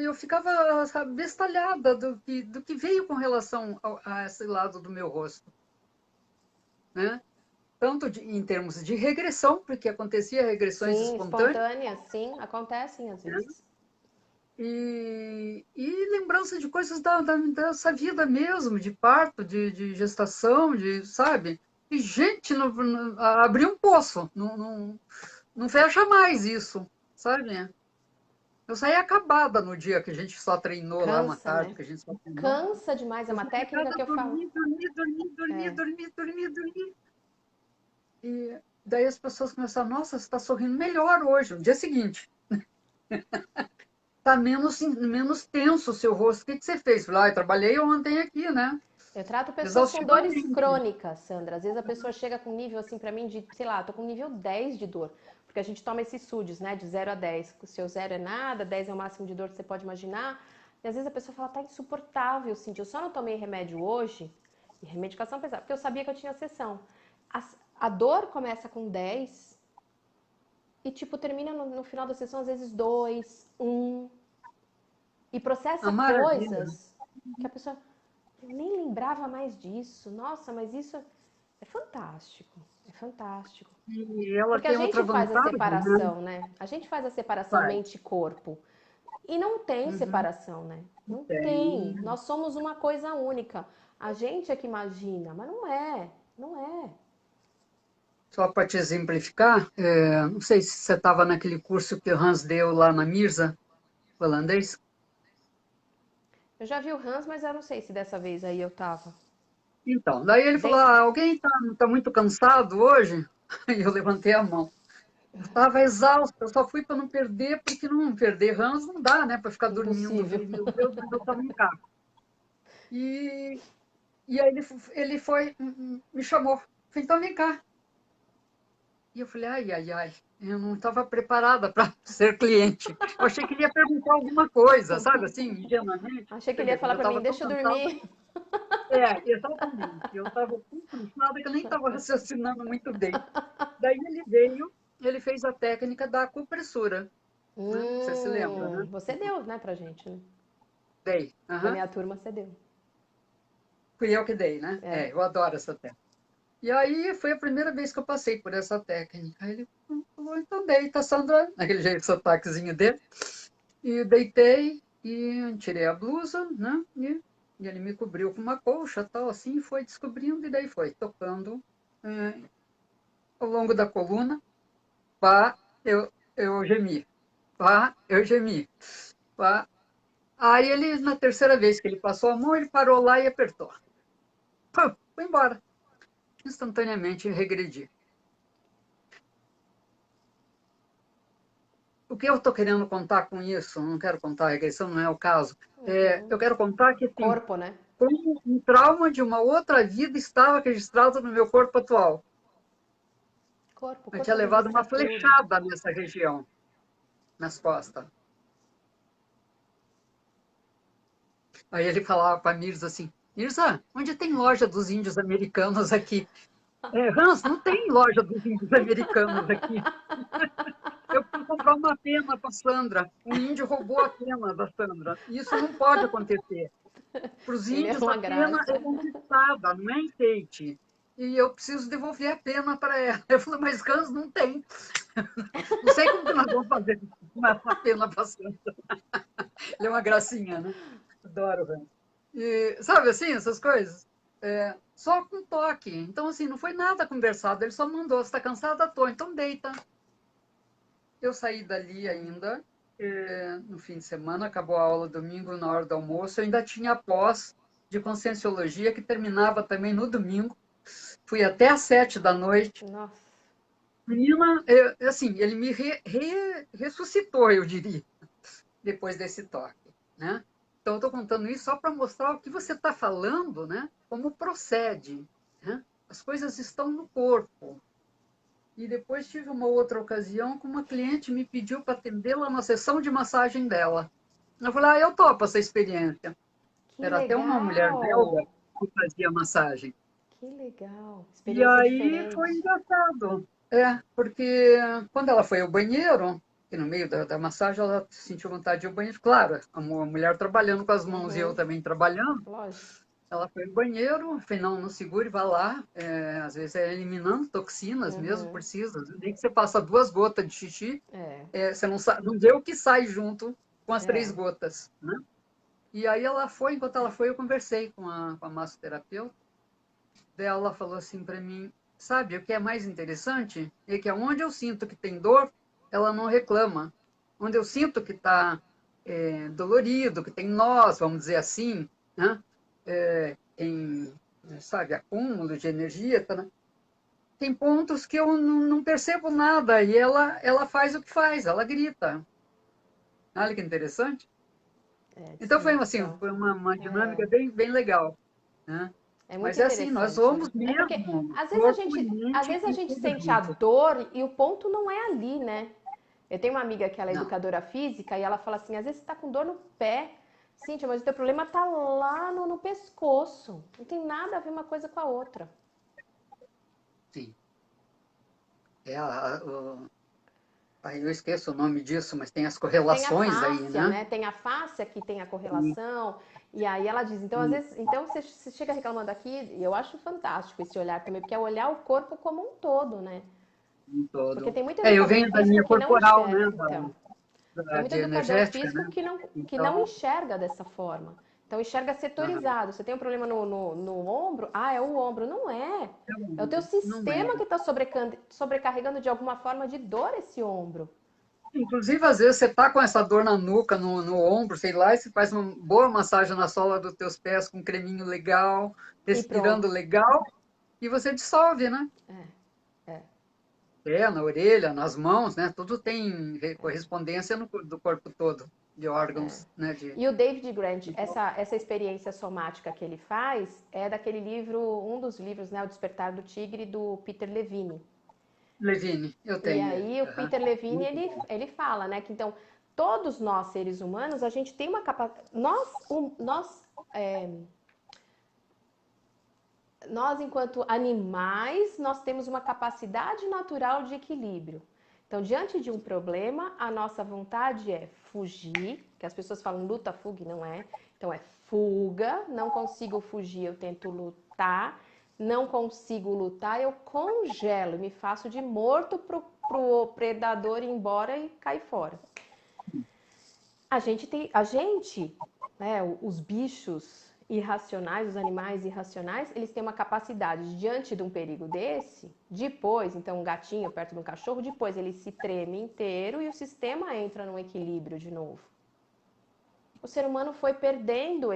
eu ficava, sabe, bestalhada do que veio com relação a esse lado do meu rosto, né? Tanto em termos de regressão, porque acontecia regressões Sim, espontâneas, espontâneas, sim, acontecem às né? vezes. E lembrança de coisas dessa vida mesmo, de parto, de gestação, sabe? E, gente, abriu um poço, não fecha mais isso, sabe? Eu saí acabada no dia que a gente só treinou lá uma Cansa, tarde, né? que a gente só treinou. Cansa demais, é Eu uma fui para técnica casa que eu falo. dormir, dormir, dormir, dormir, dormir, dormir, dormir. E daí as pessoas começaram, nossa, você está sorrindo melhor hoje, no dia seguinte. Está menos tenso o seu rosto. O que você fez? Falei, eu trabalhei ontem aqui, né? Eu trato pessoas com dores Exaustivamente. crônicas, Sandra. Às vezes a pessoa chega com nível assim para mim de, sei lá, tô com nível 10 de dor. Porque a gente toma esses SUDs, né, de 0 a 10. O seu 0 é nada, 10 é o máximo de dor que você pode imaginar. E às vezes a pessoa fala, tá insuportável, Cintia. Eu só não tomei remédio hoje, e remedicação pesada, porque eu sabia que eu tinha sessão. A dor começa com 10 e, tipo, termina no final da sessão, às vezes 2, 1. E A processa maravilha. coisas que a pessoa eu nem lembrava mais disso. Nossa, mas isso é fantástico. É fantástico. E ela Porque a tem outra gente faz a vantagem, né? separação, né? A gente faz a separação Vai. mente e corpo. E não tem Uhum. separação, né? Não tem. Tem. Nós somos uma coisa única. A gente é que imagina, mas não é. Não é. Só para te exemplificar, não sei se você estava naquele curso que o Hans deu lá na Mirza, holandês. Eu já vi o Hans, mas eu não sei se dessa vez aí eu tava. Então, daí ele falou, Dentro. alguém tá muito cansado hoje? E eu levantei a mão. Eu estava exausta, eu só fui para não perder, porque não perder Hans não dá, né, para ficar dormindo. Eu Impossível. falei, meu Deus, mas eu estava em casa. E, e aí ele foi, me chamou. Eu falei, então vem cá. E eu falei, ai, ai, ai, eu não estava preparada para ser cliente. Eu achei que ele ia perguntar alguma coisa, sabe, assim, ingenuamente. Achei que Você ele ia vê, como falar eu pra mim, estava tão deixa eu cansada. dormir. Exatamente. Eu estava tão cansada que eu nem estava raciocinando muito bem. Daí ele veio, ele fez a técnica da acupressura, né? Você se lembra, né? Você deu, né, pra gente, né? Dei. Na Aham. minha turma você deu. Fui eu que dei, né? É. Eu adoro essa técnica. E aí foi a primeira vez que eu passei por essa técnica. Aí ele falou, então deita, Sandra, naquele jeito, sotaquezinho dele. E deitei e tirei a blusa, né? E ele me cobriu com uma colcha, tal, assim, foi descobrindo, e daí foi tocando ao longo da coluna. Pá, eu gemi. Pá, eu gemi. Pá. Aí ele, na terceira vez que ele passou a mão, ele parou lá e apertou. Pum, foi embora. Instantaneamente regredi. O que eu estou querendo contar com isso, não quero contar a regressão, não é o caso. Eu quero contar que, assim, Corpo, né? como um trauma de uma outra vida estava registrado no meu corpo atual. Corpo, o Eu tinha corpo levado registra uma tudo. flechada nessa região, nas costas. Aí ele falava para a Mirza assim, Mirza, onde tem loja dos índios americanos aqui? Hans, não tem loja dos índios americanos aqui. Eu preciso comprar uma pena para a Sandra. Um índio roubou a pena da Sandra. Isso não pode acontecer. Para os Ele é índios, a uma pena é graça. conquistada, não é enfeite. E eu preciso devolver a pena para ela. Eu falei, mas Hans não tem. Não sei como que nós vamos fazer com essa pena passando. Ele é uma gracinha, né? Adoro o Hans. E, sabe assim, essas coisas? Só com toque. Então, assim, não foi nada conversado. Ele só mandou, você está cansada? Tô, então deita. Eu saí dali ainda, no fim de semana, acabou a aula domingo, na hora do almoço. Eu ainda tinha pós de Conscienciologia, que terminava também no domingo. Fui até às 7 da noite. Nossa. Menina, assim, ele me ressuscitou, eu diria, depois desse toque, né? Então, eu estou contando isso só para mostrar o que você está falando, né? Como procede, né? As coisas estão no corpo. E depois tive uma outra ocasião que uma cliente me pediu para atendê-la na sessão de massagem dela. Eu falei, eu topo essa experiência. Que Era até uma mulher belga legal! que fazia massagem. Que legal! E Experiência aí foi diferente. engraçado. Porque quando ela foi ao banheiro, e no meio da massagem ela sentiu vontade de ir ao banheiro, claro, a mulher trabalhando com as mãos e eu Uhum, também trabalhando, lógico. ela foi ao banheiro, falei, não, não segure, vá lá. Às vezes é eliminando toxinas mesmo, Uhum, precisa. Nem que você passa 2 gotas de xixi, é, você não vê o que sai junto com as é. 3 gotas, né? E aí ela foi, enquanto ela foi, eu conversei com a massoterapeuta, daí ela falou assim para mim, sabe, o que é mais interessante é que aonde eu sinto que tem dor, ela não reclama. Onde eu sinto que está dolorido, que tem nós, vamos dizer assim, né? Em, sabe, acúmulo de energia, tá, né? Tem pontos que eu não percebo nada e ela faz o que faz, ela grita. Olha que interessante. É, Então foi assim, desconexão. foi uma É, dinâmica bem, bem legal, né? é muito Mas é assim, nós interessante, né? somos É porque mesmo corpo e às mente vezes a e gente tudo sente a junto. dor e o ponto não é ali, né? Eu tenho uma amiga que ela é Não, educadora física e ela fala assim: às vezes você tá com dor no pé, Cíntia, mas o teu problema tá lá no pescoço. Não tem nada a ver uma coisa com a outra. sim. Aí eu esqueço o nome disso, mas tem as Tem a correlações aí, fáscia, né? né? Tem a fáscia que tem a E, correlação. E aí ela diz, então às e, vezes, então você chega reclamando aqui, e eu acho fantástico esse olhar também, porque é olhar o corpo como um todo, né? em Porque todo. tem muito Eu educador venho da físico linha que não corporal, né? enxerga. Então, tem muito De educador energética, físico né? que não Então, enxerga dessa forma. Então enxerga aham, setorizado. Você tem um problema no ombro? Ah, é o ombro. Não é. É o teu não é. sistema que está sobrecarregando de alguma forma de dor esse ombro. Inclusive, às vezes, você está com essa dor na nuca, no ombro, sei lá, e você faz uma boa massagem na sola dos teus pés com um creminho legal, E respirando pronto. legal, e você dissolve, né? É. Na orelha, nas mãos, né? Tudo tem correspondência do corpo todo, de órgãos, né? E o David Grant, essa experiência somática que ele faz é daquele livro, um dos livros, né, O Despertar do Tigre, do Peter Levine. Levine, eu E tenho ele. aí o Aham. Peter Levine, Muito bom. ele fala, né, que então todos nós seres humanos, a gente tem uma capacidade, nós nós, enquanto animais, nós temos uma capacidade natural de equilíbrio. Então, diante de um problema, a nossa vontade é fugir, que as pessoas falam luta, fuga, e não é. Então, é fuga, não consigo fugir, eu tento lutar, não consigo lutar, eu congelo, me faço de morto pro predador ir embora e cair fora. Né, os bichos irracionais, os animais irracionais, eles têm uma capacidade, diante de um perigo desse, depois, então um gatinho perto de um cachorro, depois ele se treme inteiro e o sistema entra num equilíbrio de novo. O ser humano foi perdendo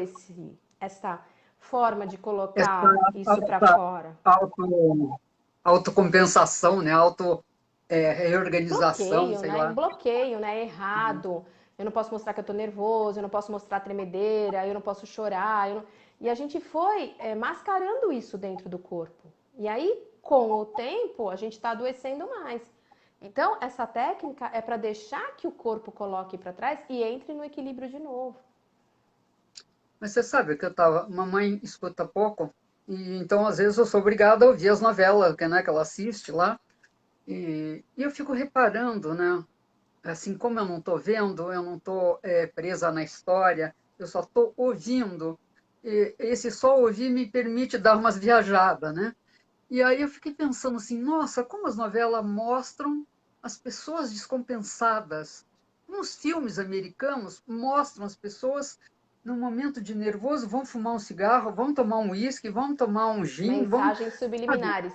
essa forma de Essa colocar isso para fora. autocompensação, né? Reorganização, sei lá. Bloqueio, né? Errado. Eu não posso mostrar que eu tô nervoso, eu não posso mostrar tremedeira, eu não posso chorar. E a gente foi mascarando isso dentro do corpo. E aí, com o tempo, a gente está adoecendo mais. Então, essa técnica é para deixar que o corpo coloque para trás e entre no equilíbrio de novo. Mas você sabe que mamãe escuta pouco, e então às vezes eu sou obrigada a ouvir as novelas que ela assiste lá, e eu fico reparando, né? Assim como eu não estou vendo, eu não estou presa na história, eu só estou ouvindo. E esse só ouvir me permite dar umas viajadas, né? E aí eu fiquei pensando assim, nossa, como as novelas mostram as pessoas descompensadas. Nos filmes americanos mostram as pessoas num momento de nervoso, vão fumar um cigarro, vão tomar um uísque, vão tomar um gin, Mensagens sabe? subliminares.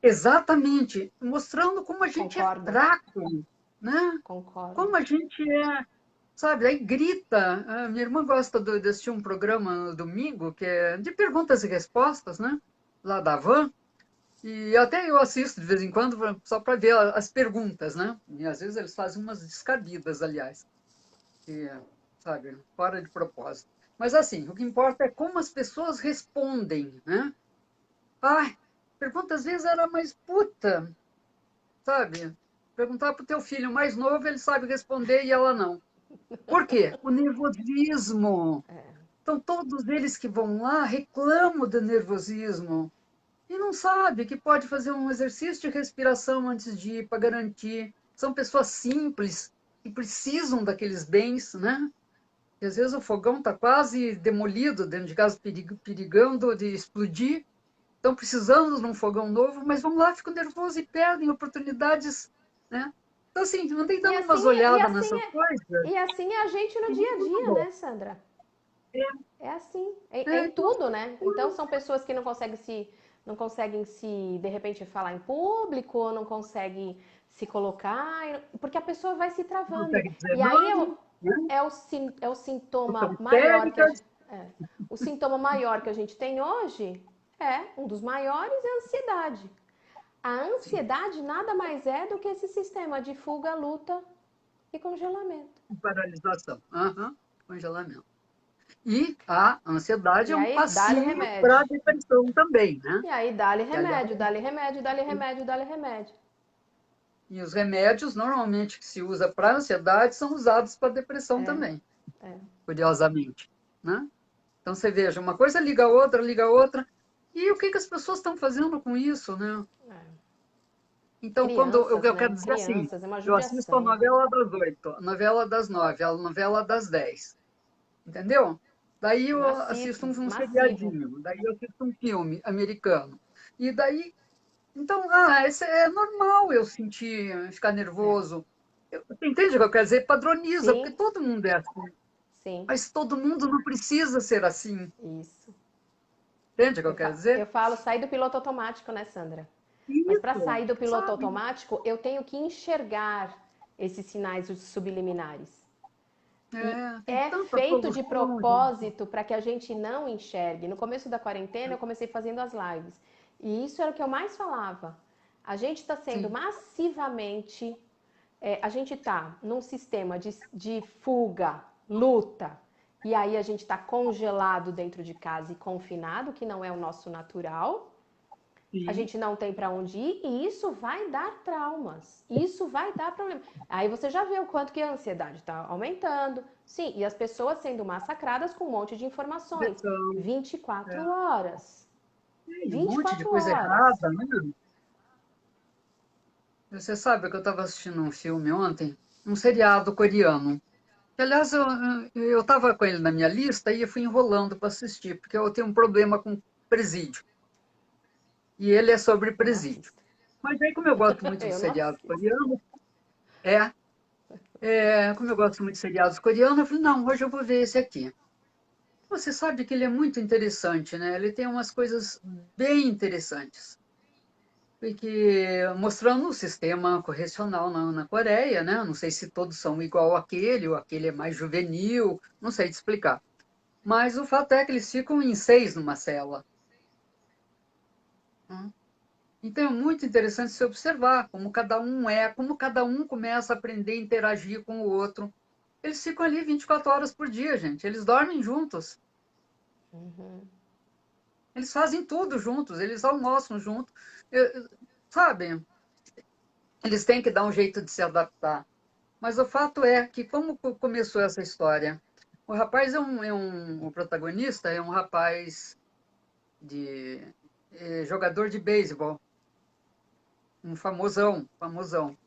Exatamente, mostrando como a gente é Concordo. fraco, né? Concordo. Como a gente é, sabe? Aí grita. Minha irmã gosta de assistir um programa no domingo que é de perguntas e respostas, né? Lá da Van. E até eu assisto de vez em quando só para ver as perguntas, né? E às vezes eles fazem umas descabidas, aliás, e, sabe, fora de propósito. Mas assim, o que importa é como as pessoas respondem, né? Ah, pergunta às vezes era mais puta, sabe? Perguntar para o teu filho mais novo, ele sabe responder e ela não. Por quê? O nervosismo. Então, todos eles que vão lá reclamam do nervosismo e não sabe que pode fazer um exercício de respiração antes de ir para garantir. São pessoas simples que precisam daqueles bens, né? E às vezes o fogão está quase demolido dentro de casa, perigando de explodir. Estão precisando de um fogão novo, mas vão lá, ficam nervosos e perdem oportunidades, né? Então, assim, andei E dando umas assim, olhadas nessas coisas. e assim é a gente no E dia a muito dia, bom. né, Sandra? É, É assim, é em então, tudo, né? Então são pessoas que não conseguem se, de repente, falar em público, ou não conseguem se colocar, porque a pessoa vai se não travando. consegue dizer E aí não, né? é o São sintoma maior que a histéricas. gente, o sintoma maior que a gente tem hoje um dos maiores é a ansiedade. A Sim, ansiedade nada mais é do que esse sistema de fuga, luta e congelamento. paralisação. Aham, congelamento. E a ansiedade E é um aí dá-lhe passinho para remédio. a depressão também, né? E aí dá-lhe Que, aliás, remédio, dá-lhe remédio, dá-lhe remédio, dá-lhe remédio. e os remédios normalmente que se usa para ansiedade são usados para depressão também, É. curiosamente, né? Então você veja, uma coisa liga a outra, e o que que as pessoas estão fazendo com isso, né? Então, quando eu Crianças, quero né? dizer assim, Crianças, é uma eu assisto a judiação. novela das 8, a novela das 9, a novela das 10, entendeu? Daí eu assisto Massivo, um massivo. seriadinho, daí eu assisto um filme americano. E daí, então, esse é normal eu sentir, ficar É. nervoso. Você entende o que eu quero dizer? Padroniza, porque Sim, todo mundo é assim. sim, Mas todo mundo não precisa ser assim. isso. Entende o que eu quero Eu dizer? falo sair do piloto automático, né, Sandra? Mas para Isso, sair do piloto sabe? automático, eu tenho que enxergar esses sinais subliminares. E Tem é tanta feito de solução, gente. propósito para que a gente não enxergue. No começo da quarentena, eu comecei fazendo as lives. E isso era o que eu mais falava. A gente está sendo Sim, massivamente. A gente está num sistema de fuga, luta. E aí a gente está congelado dentro de casa e confinado, que não é o nosso natural. A sim. gente não tem para onde ir e isso vai dar traumas. Isso vai dar problema. Aí você já vê o quanto que a ansiedade está aumentando. Sim, e as pessoas sendo massacradas com um monte de informações. Depressão, 24 é, horas. Tem um monte de 24 coisa horas. errada, né? Você sabe que eu estava assistindo um filme ontem, um seriado coreano. Que, aliás, eu estava com ele na minha lista e eu fui enrolando para assistir, porque eu tenho um problema com presídio. E ele é sobre Não presídio. assisto. Mas aí, como eu gosto muito de Eu não seriado assisto. coreano, é, como eu gosto muito de seriados coreanos, eu falei, não, hoje eu vou ver esse aqui. Você sabe que ele é muito interessante, né? Ele tem umas coisas bem interessantes. Porque mostrando o sistema correcional na Coreia, né? Não sei se todos são igual àquele, ou aquele é mais juvenil, não sei te explicar. Mas o fato é que eles ficam em 6 numa cela. Né? Então é muito interessante se observar como cada um é, como cada um começa a aprender a interagir com o outro. Eles ficam ali 24 horas por dia, gente. Eles dormem juntos. Uhum. Eles fazem tudo juntos, eles almoçam juntos. Sabe? Eles têm que dar um jeito de se adaptar. Mas o fato é que, como começou essa história? O rapaz o protagonista é um rapaz de jogador de beisebol, um famosão, famosão.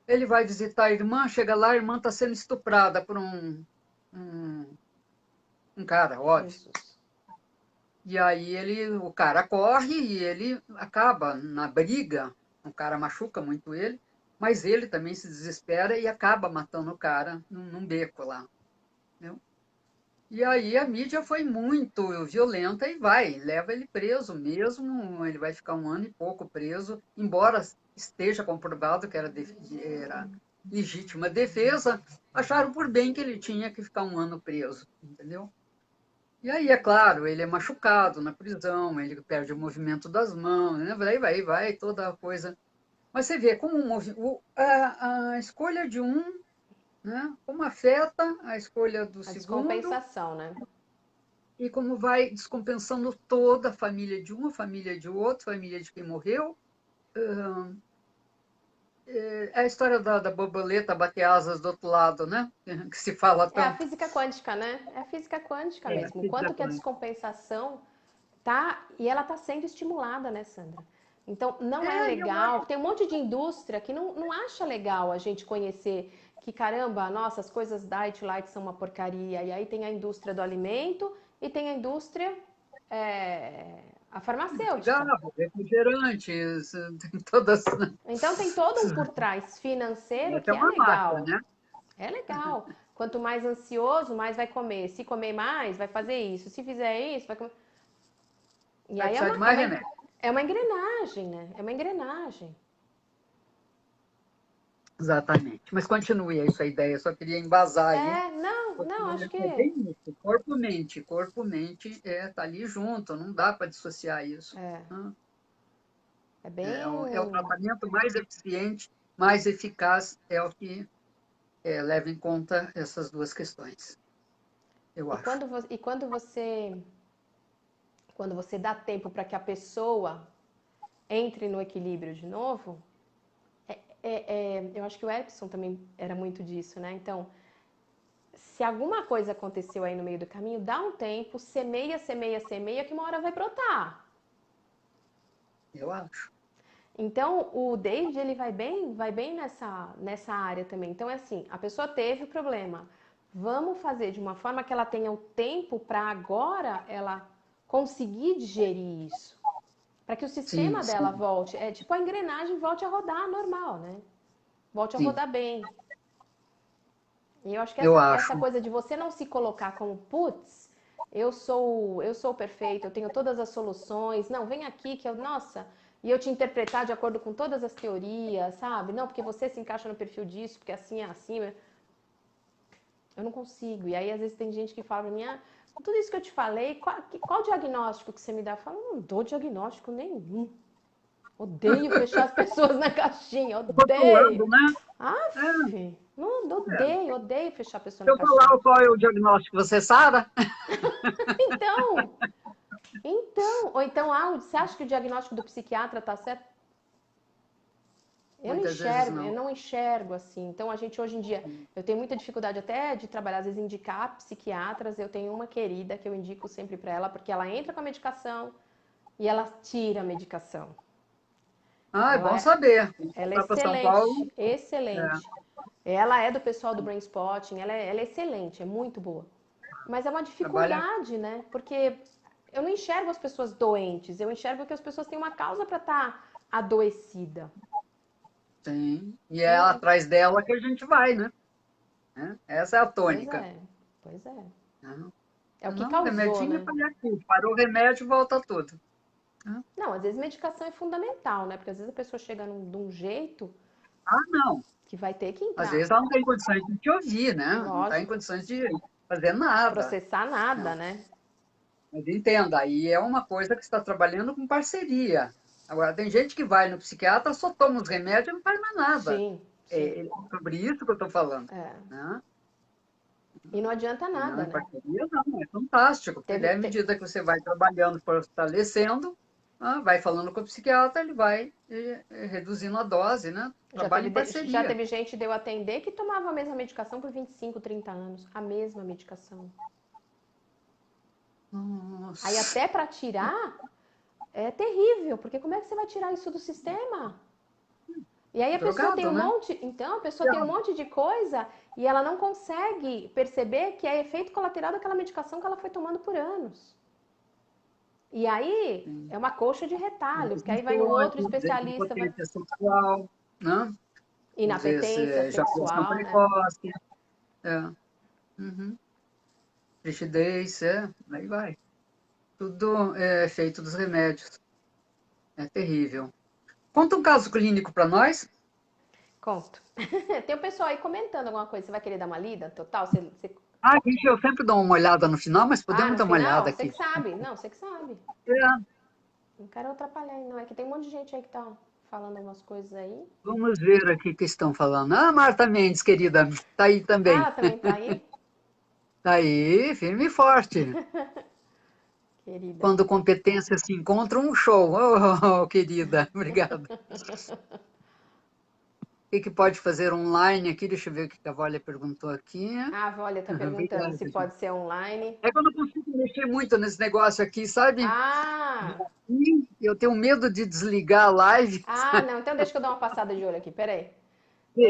Ele vai visitar a irmã, chega lá, a irmã está sendo estuprada por um, um cara, óbvio. Jesus. E aí o cara corre e ele acaba na briga, o cara machuca muito ele, mas ele também se desespera e acaba matando o cara num beco lá. Entendeu? E aí a mídia foi muito violenta e leva ele preso mesmo, ele vai ficar 1 ano e pouco preso, embora esteja comprovado que era legítima defesa, acharam por bem que ele tinha que ficar 1 ano preso, entendeu? E aí, é claro, ele é machucado na prisão, ele perde o movimento das mãos, né? Vai, toda a coisa. Mas você vê como a escolha de um, né? Como afeta a escolha do A segundo descompensação, né? e como vai descompensando toda a família de um, a família de outro, família de quem morreu. É a história da borboleta bater asas do outro lado, né? Que se fala É a tanto. física quântica, né? É a física quântica É, mesmo. O física quanto que a quântica. descompensação tá e ela tá sendo estimulada, né, Sandra? Então, não é Eu legal. acho. Tem um monte de indústria que não acha legal a gente conhecer que, caramba, nossa, as coisas Diet Light são uma porcaria. E aí tem a indústria do alimento e tem a indústria, a farmacêutica. Cigarro, refrigerantes, tem todas. Então, tem todo um por trás financeiro Essa é que é uma máfia, legal. né? É legal. Quanto mais ansioso, mais vai comer. Se comer mais, vai fazer isso. Se fizer isso, vai comer. E Vai aí precisar de mais remédio. é uma engrenagem, né? É uma engrenagem. Exatamente. Mas continue aí sua ideia, eu só queria embasar aí. Não, acho É que bem isso. Corpo-mente tá ali junto, não dá para dissociar isso. Né? é É o bem. tratamento mais eficiente, mais eficaz, é o que leva em conta essas duas questões, eu E acho. quando você dá tempo para que a pessoa entre no equilíbrio de novo, eu acho que o Erickson também era muito disso, né? Então, se alguma coisa aconteceu aí no meio do caminho, dá um tempo, semeia, semeia, semeia, que uma hora vai brotar. Eu acho. Então, o David, ele vai bem nessa área também. Então, é assim, a pessoa teve o problema. Vamos fazer de uma forma que ela tenha o tempo para agora ela conseguir digerir isso. Para que o Sim, sistema dela sim, volte, é tipo a engrenagem volte a rodar normal, né? Volte a sim. rodar bem. E eu acho que Eu essa acho. coisa de você não se colocar como, putz, eu sou perfeito, eu tenho todas as soluções. Não, vem aqui que eu, nossa, e eu te interpretar de acordo com todas as teorias, sabe? Não, porque você se encaixa no perfil disso, porque assim é assim. Eu não consigo. E aí, às vezes, tem gente que fala pra mim, ah, com tudo isso que eu te falei, qual diagnóstico que você me dá? Eu falo, não dou diagnóstico nenhum. Odeio fechar as pessoas na caixinha, odeio. Rotulando, né? É, Aff, não, odeio fechar a pessoa se na eu falar caixinha. qual é o diagnóstico, você sabe? Então, ou então, você acha que o diagnóstico do psiquiatra tá certo? Muitas vezes Eu não. não enxergo assim. Então, a gente hoje em dia, eu tenho muita dificuldade até de trabalhar, às vezes indicar psiquiatras. Eu tenho uma querida que eu indico sempre para ela, porque ela entra com a medicação, e ela tira a medicação. Ah, é bom Ela é, saber. ela é Lá para São Paulo, excelente, excelente. Ela é do pessoal do Brain Spotting, ela é excelente, é muito boa. Mas é uma trabalha dificuldade, né? Porque eu não enxergo as pessoas doentes, eu enxergo que as pessoas têm uma causa para estar adoecida. sim. E é E, atrás dela que a gente vai, né? Essa é a pois tônica. é, pois é. Né? É o que Não, causou, remedinho é né? paliativo. Parou o remédio, volta tudo. Né? Não, às vezes medicação é fundamental, né? Porque às vezes a pessoa chega de um jeito Ah, não. que vai ter que Às entrar. vezes ela não tem condições de te ouvir, né? Não está em Lógico, condições de fazer nada. processar Né? nada, né? Mas entenda, aí é uma coisa que você está trabalhando com parceria. Agora, tem gente que vai no psiquiatra, só toma os remédios e não faz mais nada. Sim, sim. É sobre isso que eu estou falando. É. Né? E não adianta E não, nada, em né? parceria não, é fantástico, porque Teve, daí, à medida que você vai trabalhando, fortalecendo, vai falando com o psiquiatra, ele vai reduzindo a dose, né? Trabalho em já parceria. teve gente de eu atender que tomava a mesma medicação por 25, 30 anos. A mesma medicação. Aí Nossa, até para tirar é terrível, porque como é que você vai tirar isso do sistema? E aí a pessoa tem drogado, um né? monte, então a pessoa tem um monte de coisa e ela não consegue perceber que é efeito colateral daquela medicação que ela foi tomando por anos. E aí Sim. é uma coxa de retalho, porque aí vai no outro Insônia, às vezes especialista, vai impotência sexual, né? Às vezes inapetência ejaculação sexual, né? precoce, é. Uhum. Rigidez, aí vai. Tudo é efeito dos remédios. É terrível. Conta um caso clínico para nós. Conto. Tem o pessoal aí comentando alguma coisa. Você vai querer dar uma lida total? Ah, gente, eu sempre dou uma olhada no final, mas Ah, podemos no dar uma olhada final? Você aqui. que sabe. Não, você que sabe. É, Não quero atrapalhar aí, não. É que tem um monte de gente aí que tá falando algumas coisas aí. vamos ver aqui o que estão falando. Ah, Marta Mendes, querida, está aí Ah, também. ela também tá aí? Está aí, firme e forte. Querida. Quando competências se encontram, um show. Oh, querida, obrigada. O que pode fazer online aqui? Deixa eu ver o que a Vólia perguntou aqui. Ah, a Vólia tá perguntando Obrigada, se gente. pode ser online. É que eu não consigo mexer muito nesse negócio aqui, sabe? Ah! E eu tenho medo de desligar a live. Ah, não. Então deixa que eu dar uma passada de olho aqui. Peraí.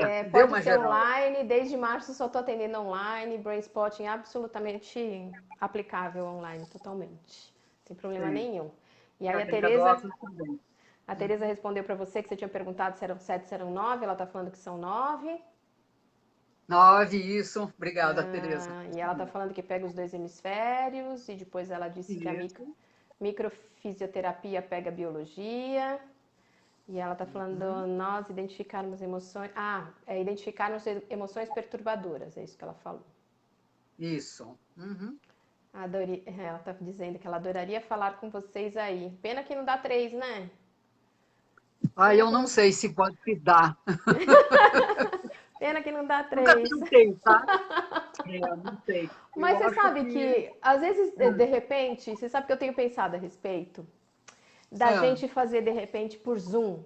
É, Dê pode uma ser geral. online. Desde março só tô atendendo online. Brainspotting absolutamente aplicável online, totalmente. Sem problema Sim. nenhum. E aí Técnica do óculos também. A Tereza respondeu para você que você tinha perguntado se eram 7, se eram 9. Ela está falando que são 9. 9, isso. Obrigada, Tereza. E ela está falando que pega os dois hemisférios. E depois ela disse que a Isso. microfisioterapia pega biologia. E ela está falando nós identificarmos emoções. Ah, é identificarmos emoções perturbadoras. É isso que ela falou. Isso. Uhum. Ela está dizendo que ela adoraria falar com vocês aí. Pena que não dá 3, né? Ah, Pena eu que não não, sei se pode se dar. Pena que não dá Nunca 3. tentei, tá? Não sei. Mas Eu você acho sabe que. que, às vezes, de repente, você sabe que eu tenho pensado a respeito da Ah, gente fazer, de repente, por Zoom,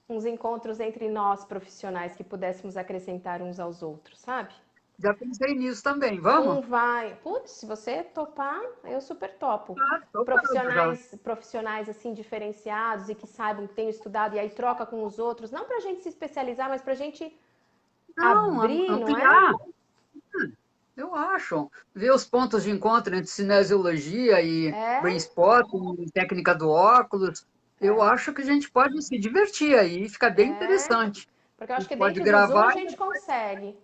uns encontros entre nós profissionais que pudéssemos acrescentar uns aos outros, sabe? já pensei nisso também. Um Vamos? vai, putz, se você topar, eu super topo. Ah, topado já. Profissionais assim diferenciados e que saibam que tenham estudado e aí troca com os outros, não pra gente se especializar, mas pra gente Não, abrir, não é? ampliar. Eu acho. Ver os pontos de encontro entre cinesiologia e brain É, spotting, e técnica do óculos. Eu é, acho que a gente pode se divertir aí, fica bem é. interessante. Porque eu A acho gente que pode dentro do Zoom a gravar gente e consegue.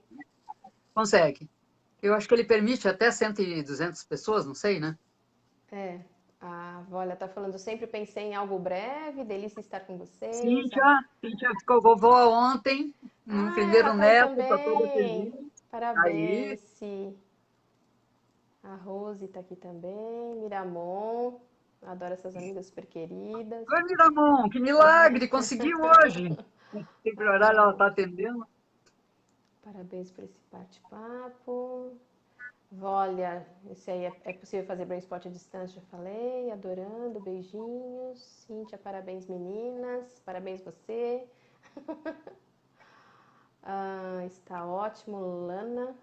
consegue. Eu acho que ele permite até 100 e 200 pessoas, não sei, né? É, a Vólia tá falando, sempre pensei em algo breve, delícia estar com vocês. Cíntia ficou vovó ontem, no Ah, ela primeiro tá aí neto, tá toda também. feliz. Aí, Parabéns, Si. A Rose tá aqui também. Miramon. Adoro essas amigas super queridas. oi, Miramon, que milagre, conseguiu hoje. Sempre A horário ela está Rose. atendendo. Parabéns por esse bate-papo. Olha, esse aí é possível fazer brainspot à distância, já falei. Adorando, beijinhos. Cíntia, parabéns meninas. Parabéns você. Está ótimo, Lana.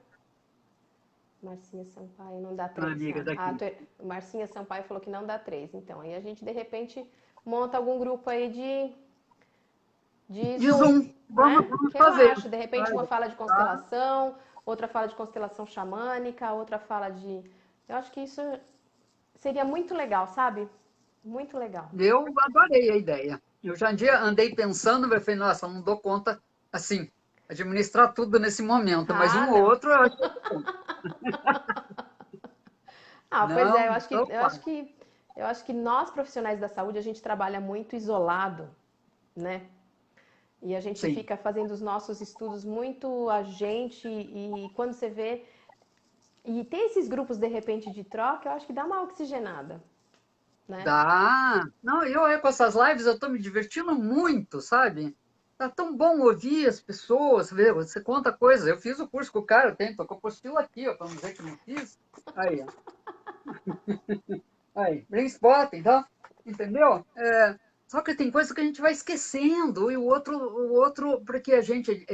Marcinha Sampaio não dá uma 3. amiga daqui. Marcinha Sampaio falou que não dá 3. Então, aí a gente, de repente, monta algum grupo aí de De Zoom, Zoom, né? vamos Que eu fazer. acho. De repente, uma Olha, fala de tá? constelação, outra fala de constelação xamânica, outra fala de... Eu acho que isso seria muito legal, sabe? Muito legal. Eu adorei a ideia. Eu já um dia andei pensando, eu falei, nossa, não dou conta, assim, administrar tudo nesse momento, mas Ah, um ou não. outro eu acho que eu dou conta. Ah, pois é, Não, então, eu acho que nós profissionais da saúde a gente trabalha muito isolado, né? E a gente sim. fica fazendo os nossos estudos muito a gente e quando você vê e tem esses grupos de repente de troca, eu acho que dá uma oxigenada, né? Dá. Não, com essas lives eu estou me divertindo muito, sabe? Tá tão bom ouvir as pessoas, ver, você conta coisas. Eu fiz o curso com o cara, eu tenho, tô com a apostila aqui, ó, para não dizer que não fiz. Aí, ó. Aí, Brainspot, então, entendeu? Só que tem coisa que a gente vai esquecendo, e o outro, porque a gente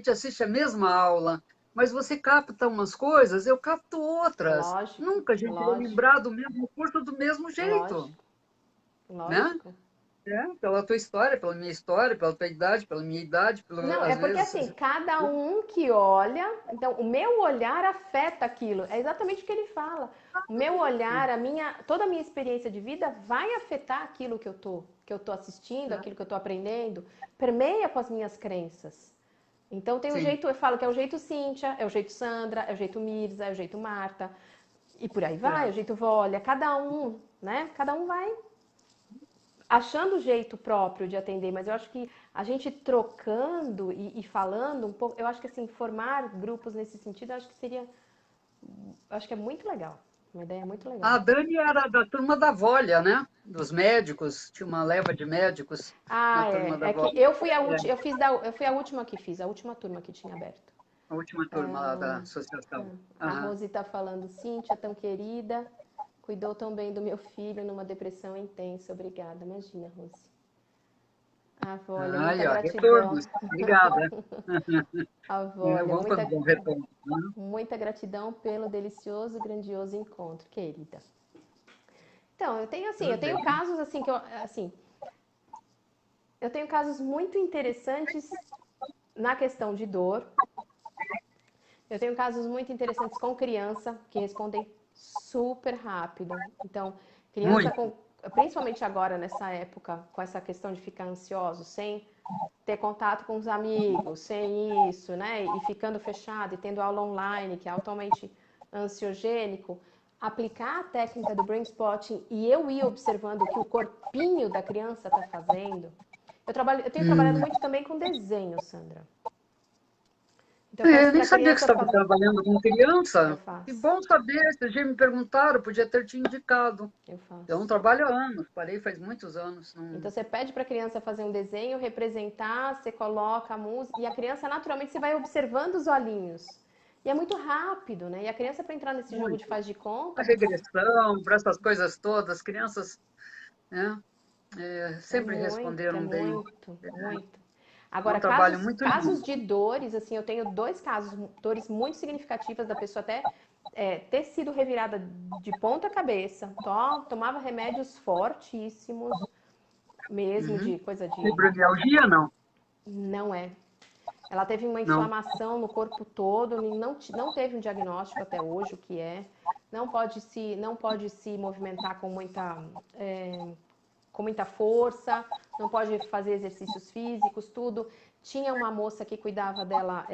assiste a mesma aula, mas você capta umas coisas, eu capto outras. Lógico, Nunca a gente vai lógico, lembrar do mesmo curso do mesmo jeito, lógico, né? lógico. Pela tua história, pela tua idade, pela minha idade, Não, é às porque vezes. assim, cada um que olha, então o meu olhar afeta aquilo. É exatamente o que ele fala. O meu olhar, toda a minha experiência de vida vai afetar aquilo que eu tô assistindo, aquilo que eu tô aprendendo, permeia com as minhas crenças. Então tem o Sim, jeito, eu falo que é o jeito Cíntia, é o jeito Sandra, é o jeito Mirza, é o jeito Marta, e por aí vai, é é. o jeito Vólia, cada um, né? Cada um vai achando o jeito próprio de atender, mas eu acho que a gente trocando e falando um pouco, eu acho que assim, formar grupos nesse sentido, eu acho que seria, eu acho que é muito legal. Uma ideia muito legal. A Dani era da turma da Volha, né? Dos médicos, tinha uma leva de médicos na Ah, turma é. da É que Volha. eu fui a É, última, eu fui a última que fiz, a última turma que tinha aberto. a última turma lá da associação. A Aham. Rose tá falando, Cíntia, tão querida, cuidou tão bem do meu filho numa depressão intensa. Obrigada. Imagina, Rose. Ah, olha, muita Aí, ó, retornos. gratidão. Obrigada. Ah, É olha, bom quando dão retorno, né? muita gratidão pelo delicioso e grandioso encontro, querida. Então, Tudo eu tenho bem. casos assim eu tenho casos muito interessantes na questão de dor. Eu tenho casos muito interessantes com criança que respondem super rápido. Então, criança Muito. com, principalmente agora nessa época, com essa questão de ficar ansioso, sem ter contato com os amigos, sem isso, né? E ficando fechado e tendo aula online, que é altamente ansiogênico, aplicar a técnica do brain spotting e eu ir observando o que o corpinho da criança está fazendo. Eu tenho trabalhado Hum. muito também com desenho, Sandra. Então eu peço Nem para a sabia que criança você estava fazer. trabalhando com Eu criança. Que faço, bom saber. Vocês já me perguntaram, podia ter te indicado. eu Eu não faço. trabalho há anos, parei faz muitos anos. Então Não... você pede para a criança fazer um desenho, representar, você coloca a música e a criança naturalmente você vai observando os olhinhos. E é muito rápido, né? E a criança para entrar nesse jogo de Muito. faz de A conta regressão, para essas coisas todas, crianças, né, é sempre muito, é responderam bem. muito, muito. É Agora, um trabalho casos, muito casos lindo. de dores, assim, eu tenho dois casos, dores muito significativas da pessoa até ter sido revirada de ponta cabeça, tomava remédios fortíssimos, mesmo Uhum. de coisa de. Fibromialgia, não? Não é. Ela teve uma Não. inflamação no corpo todo, não teve um diagnóstico até hoje, o que é. Não pode se movimentar com muita força, não pode fazer exercícios físicos, tudo. Tinha uma moça que cuidava dela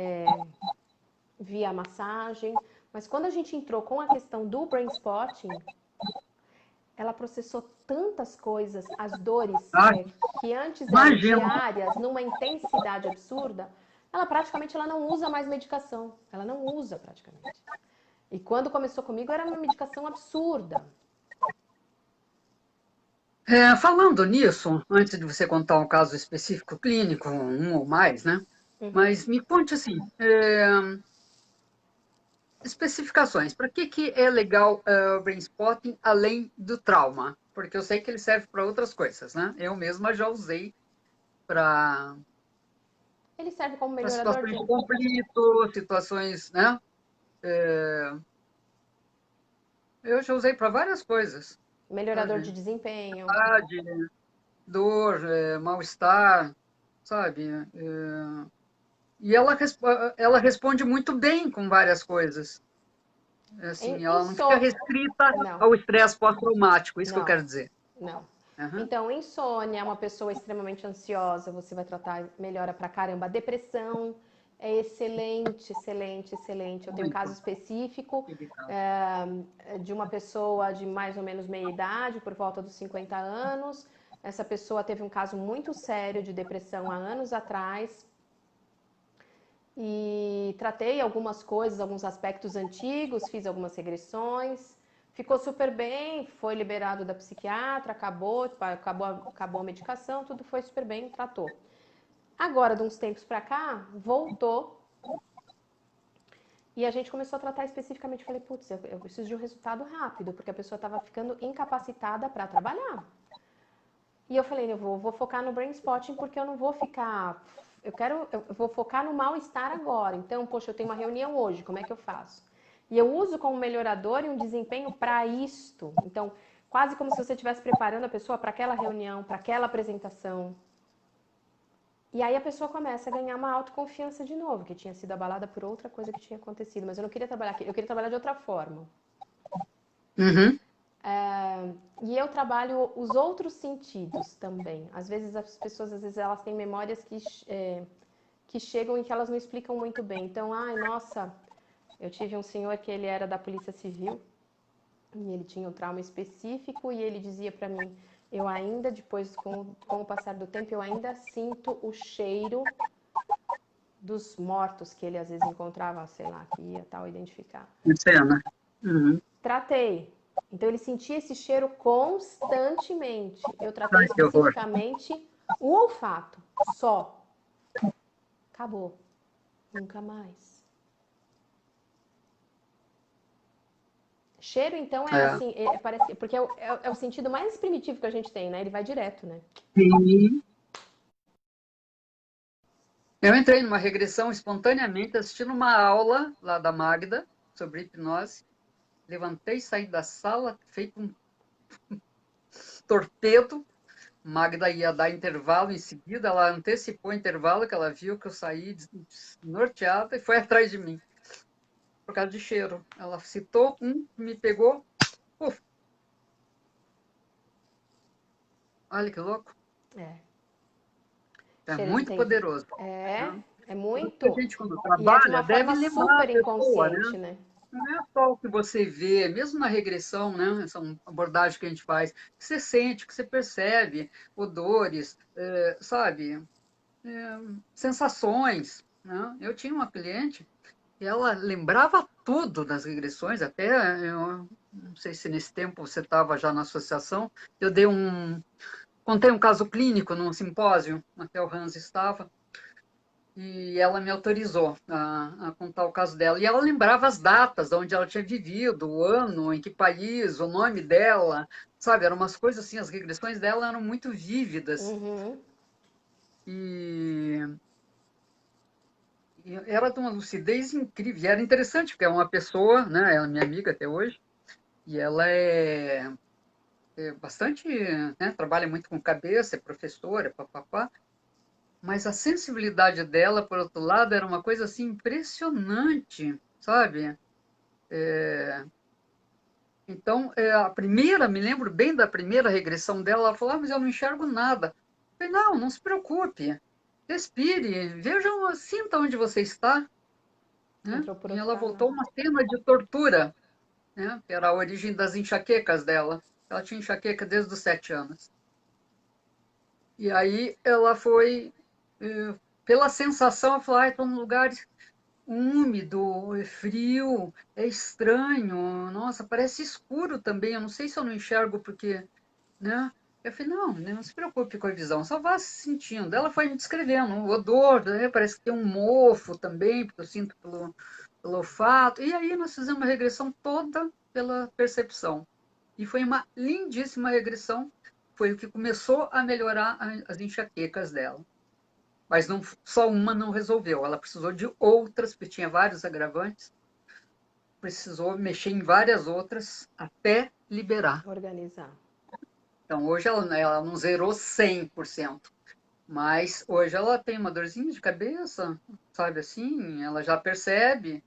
via massagem, mas quando a gente entrou com a questão do brain spotting, ela processou tantas coisas, as dores Ah, que antes eram imagino. diárias, numa intensidade absurda, ela não usa mais medicação. Ela não usa praticamente. E quando começou comigo era uma medicação absurda. Falando nisso, antes de você contar um caso específico clínico, um ou mais, né? Uhum. Mas me conte assim, especificações. Para que é legal o brain spotting além do trauma? Porque eu sei que ele serve para outras coisas, né? Eu mesma já usei para Ele serve como para melhorador situações de. de conflito, situações, né? Eu já usei para várias coisas, Melhorador de sabe? desempenho. Ansiedade, dor, mal-estar, sabe? E ela responde muito bem com várias coisas. Assim, ela não fica Insônia. restrita Não, ao estresse pós-traumático, isso que eu não, quero dizer. não. Aham. Então, insônia, uma pessoa extremamente ansiosa, você vai tratar, melhora pra caramba. Depressão é excelente, excelente, excelente. Eu tenho um caso Muito. específico Evitar. de uma pessoa de mais ou menos meia idade, por volta dos 50 anos. Essa pessoa teve um caso muito sério de depressão há anos atrás e tratei algumas coisas, alguns aspectos antigos, fiz algumas regressões, ficou super bem, foi liberado da psiquiatra, acabou a medicação, tudo foi super bem, tratou. Agora, de uns tempos pra cá, voltou e a gente começou a tratar especificamente. Falei, putz, eu preciso de um resultado rápido, porque a pessoa estava ficando incapacitada para trabalhar. E eu falei, eu vou focar no brain spotting porque eu não vou ficar. Eu vou focar no mal-estar agora. Então, poxa, eu tenho uma reunião hoje, como é que eu faço? E eu uso como melhorador e um desempenho para isto. Então, quase como se você estivesse preparando a pessoa para aquela reunião, para aquela apresentação. E aí a pessoa começa a ganhar uma autoconfiança de novo, que tinha sido abalada por outra coisa que tinha acontecido. Mas eu não queria trabalhar aqui, eu queria trabalhar de outra forma. Uhum. E eu trabalho os outros sentidos também. Às vezes as pessoas, elas têm memórias que chegam e que elas não explicam muito bem. Então, ai, nossa, eu tive um senhor que ele era da Polícia Civil e ele tinha um trauma específico e ele dizia para mim, eu ainda, depois, com o passar do tempo, eu ainda sinto o cheiro dos mortos que ele às vezes encontrava, sei lá, que ia tal identificar. Cena. Uhum. Tratei. Então ele sentia esse cheiro constantemente. Eu tratei Ai, que horror. especificamente o olfato, só. Acabou. Nunca mais. Cheiro, então, é É. assim, parece, porque é o sentido mais primitivo que a gente tem, né? Ele vai direto, né? Sim. Eu entrei numa regressão espontaneamente, assistindo uma aula lá da Magda sobre hipnose. Levantei, saí da sala, feito um torpedo. Magda ia dar intervalo em seguida, ela antecipou o intervalo, que ela viu que eu saí desnorteada e foi atrás de mim, por causa de cheiro. Ela citou me pegou, uf, olha que louco, É. é Cheiro de muito tem. poderoso. É, Né? é Por isso que a muito. gente, quando E é de trabalha, uma deve forma lembrar a super pessoa, né? inconsciente, né? Não é só o que você vê, mesmo na regressão, né? Essa abordagem que a gente faz, que você sente, que você percebe, odores, sabe? Sensações. Né? Eu tinha uma cliente e ela lembrava tudo das regressões, até eu não sei se nesse tempo você estava já na associação, eu contei um caso clínico num simpósio, até o Hans estava, e ela me autorizou a contar o caso dela. E ela lembrava as datas, de onde ela tinha vivido, o ano, em que país, o nome dela, sabe? Eram umas coisas assim, as regressões dela eram muito vívidas. Uhum. E era de uma lucidez incrível. E era interessante, porque é uma pessoa, né? Ela é minha amiga até hoje, e ela é bastante, né? Trabalha muito com cabeça, é professora, papapá. Mas a sensibilidade dela, por outro lado, era uma coisa assim impressionante, sabe? Então, a primeira, me lembro bem da primeira regressão dela, ela falou, mas eu não enxergo nada. Eu falei, não se preocupe, respire, veja, sinta onde você está. Né? Entrou por E outro ela voltou canal. a uma cena de tortura, né? Que era a origem das enxaquecas dela. Ela tinha enxaqueca desde os 7 anos. E aí ela foi, pela sensação, ela falou, estou num lugar úmido, é frio, é estranho, nossa, parece escuro também, eu não sei se eu não enxergo porque, né? Eu falei, não se preocupe com a visão, só vá se sentindo. Ela foi me descrevendo, o odor, né? Parece que tem um mofo também, porque eu sinto pelo olfato. E aí nós fizemos uma regressão toda pela percepção. E foi uma lindíssima regressão, foi o que começou a melhorar as enxaquecas dela. Mas não, só uma não resolveu, ela precisou de outras, porque tinha vários agravantes. precisou mexer em várias outras até liberar. Organizar. Então, hoje ela não zerou 100%, mas hoje ela tem uma dorzinha de cabeça, sabe assim, ela já percebe,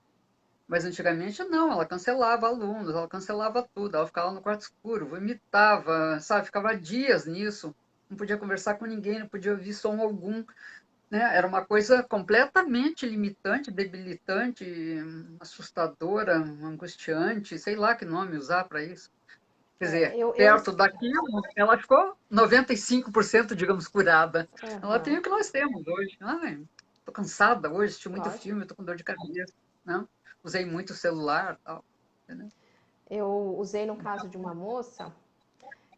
mas antigamente não, ela cancelava alunos, ela cancelava tudo, ela ficava no quarto escuro, vomitava, sabe, ficava dias nisso, não podia conversar com ninguém, não podia ouvir som algum, né? Era uma coisa completamente limitante, debilitante, assustadora, angustiante, sei lá que nome usar para isso. Quer É, dizer, eu, perto daquilo, ela ficou 95%, digamos, curada. Ela tem aham, o que nós temos hoje. Ai, tô cansada hoje, assisti muito lógico. filme, tô com dor de cabeça, né? Usei muito celular, tal, entendeu? Eu usei no caso de uma moça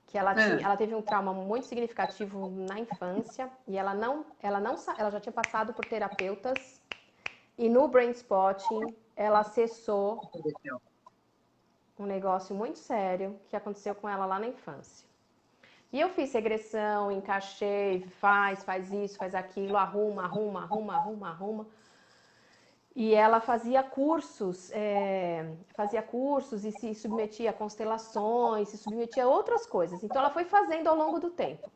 que É, ela teve um trauma muito significativo na infância e ela já tinha passado por terapeutas e no brain spotting ela acessou um negócio muito sério que aconteceu com ela lá na infância. E eu fiz regressão, encaixei, faz isso, faz aquilo, arruma. E ela fazia cursos e se submetia a constelações, se submetia a outras coisas. Então ela foi fazendo ao longo do tempo.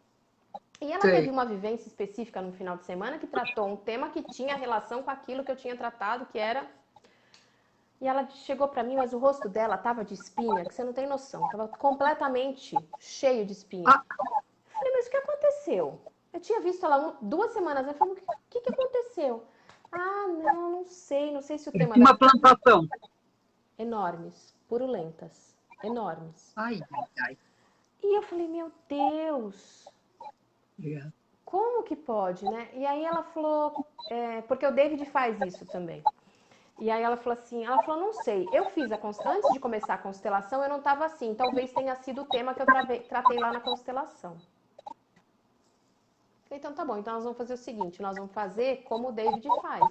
E ela teve sei. uma vivência específica no final de semana que tratou um tema que tinha relação com aquilo que eu tinha tratado, que era. E ela chegou pra mim, mas o rosto dela tava de espinha, que você não tem noção, tava completamente cheio de espinha. Ah, Eu falei, mas o que aconteceu? Eu tinha visto ela 2 semanas, eu falei, o que aconteceu? Ah, não sei, não sei se o tema da uma plantação. enormes, purulentas, enormes. Ai, ai, ai. E eu falei, meu Deus, É. como que pode, né? E aí ela falou, porque o David faz isso também. E aí ela falou, não sei, eu fiz antes de começar a constelação, eu não estava assim, talvez tenha sido o tema que eu tratei lá na constelação. Falei, então tá bom, então nós vamos fazer o seguinte, nós vamos fazer como o David faz.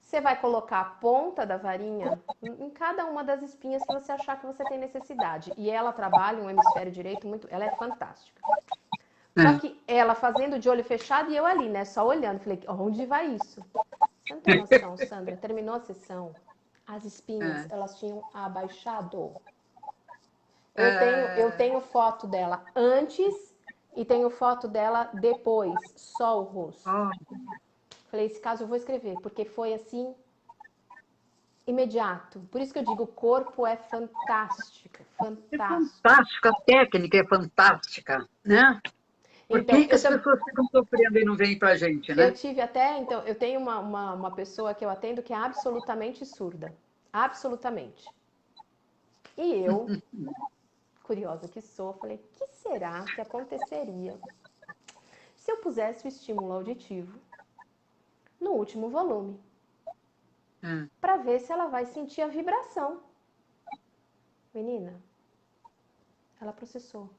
Você vai colocar a ponta da varinha em cada uma das espinhas que você achar que você tem necessidade. E ela trabalha um hemisfério direito muito, ela é fantástica. Só É. que ela fazendo de olho fechado e eu ali, né, só olhando. Falei, onde vai isso? Você não tem noção, Sandra. Terminou a sessão, as espinhas, É. elas tinham abaixado. Eu É. tenho foto dela antes e tenho foto dela depois, só o rosto. Oh, Falei, esse caso eu vou escrever, porque foi assim imediato. Por isso que eu digo, o corpo é fantástico, é fantástico. fantástico, a técnica é fantástica, né? Por Então, que, que as pessoas ficam sofrendo e não vêm pra gente, eu né? tive até, então, eu tenho uma pessoa que eu atendo que é absolutamente surda. Absolutamente. E eu, curiosa que sou, falei, o que será que aconteceria se eu pusesse o estímulo auditivo no último volume? É, Para ver se ela vai sentir a vibração. Menina, ela processou.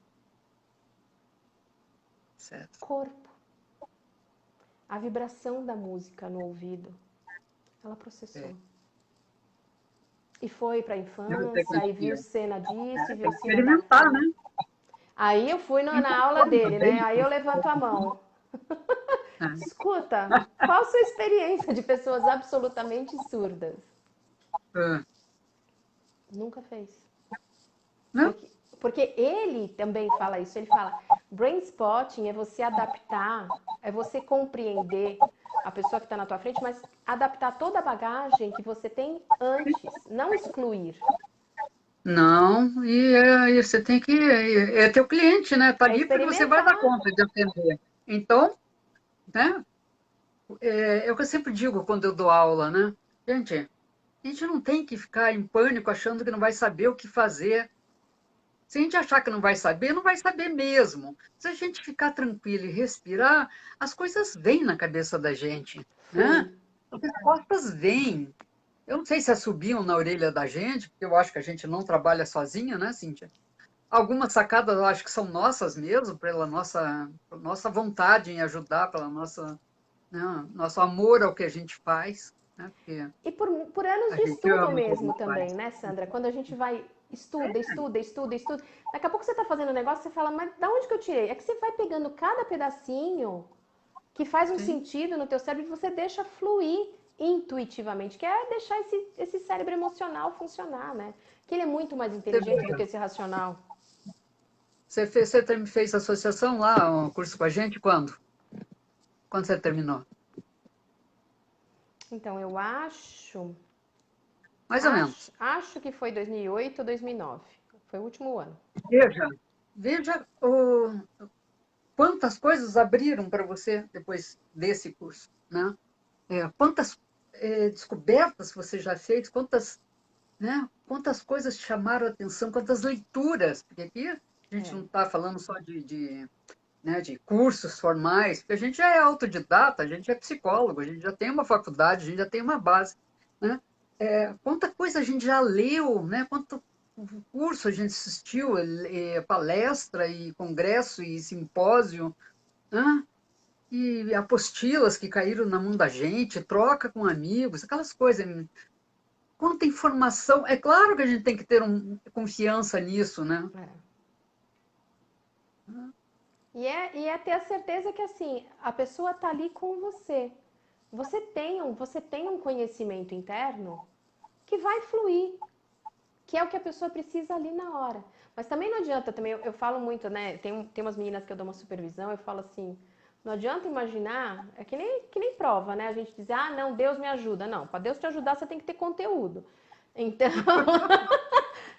certo. Corpo. A vibração da música no ouvido. Ela processou. É. E foi para a E você infância, aí viu confia. cena disso, Tem viu que cena experimentar, né? daquilo. Aí eu fui na aula Então, dele, né? também. Aí eu levanto a mão. É. Escuta, qual a sua experiência de pessoas absolutamente surdas? É. Nunca fez. Não? Porque, porque ele também fala isso. Ele fala, brain spotting é você adaptar, é você compreender a pessoa que está na tua frente, mas adaptar toda a bagagem que você tem antes, não excluir. Não, e você tem que. É teu cliente, né? Tá É ali porque você vai dar experimentar. conta de atender. Então, né? É o que eu sempre digo quando eu dou aula, né? Gente, a gente não tem que ficar em pânico achando que não vai saber o que fazer. Se a gente achar que não vai saber mesmo. Se a gente ficar tranquilo e respirar, as coisas vêm na cabeça da gente, Flui. né? As respostas vêm. Eu não sei se subiam na orelha da gente, porque eu acho que a gente não trabalha sozinha, né, Cíntia? Algumas sacadas eu acho que são nossas mesmo, pela nossa vontade em ajudar, pela nossa, né, nosso amor ao que a gente faz, né? Porque E por anos a de gente estudo ama o que a mesmo gente faz. também, né, Sandra? Quando a gente vai, estuda. Daqui a pouco você tá fazendo um negócio, você fala, mas da onde que eu tirei? É que você vai pegando cada pedacinho que faz um Sim, sentido no teu cérebro e você deixa fluir. intuitivamente, que é deixar esse cérebro emocional funcionar, né? Que ele é muito mais Você inteligente do veja, que esse racional. você fez associação lá, um curso com a gente, quando? Quando você terminou? Então, eu acho, Mais ou menos. acho que foi 2008 ou 2009. Foi o último ano. Veja, veja quantas coisas abriram para você depois desse curso, né? Quantas descobertas você já fez, quantas, né? Quantas coisas te chamaram a atenção, quantas leituras, porque aqui a gente É, não está falando só né, de cursos formais, porque a gente já é autodidata, a gente é psicólogo, a gente já tem uma faculdade, a gente já tem uma base, né? Quanta coisa a gente já leu, né? Quanto curso a gente assistiu, palestra e congresso e simpósio, né? E apostilas que caíram na mão da gente, troca com amigos, aquelas coisas. Quanta informação. É claro que a gente tem que ter confiança nisso, né? é. E é ter a certeza que assim, a pessoa tá ali com você. Você tem um conhecimento interno que vai fluir, que é o que a pessoa precisa ali na hora. Mas também não adianta, também eu falo muito, né? Tem umas meninas que eu dou uma supervisão, eu falo assim, não adianta imaginar, é que nem prova, né? A gente diz, ah, não, Deus me ajuda. Não, para Deus te ajudar, você tem que ter conteúdo. Então,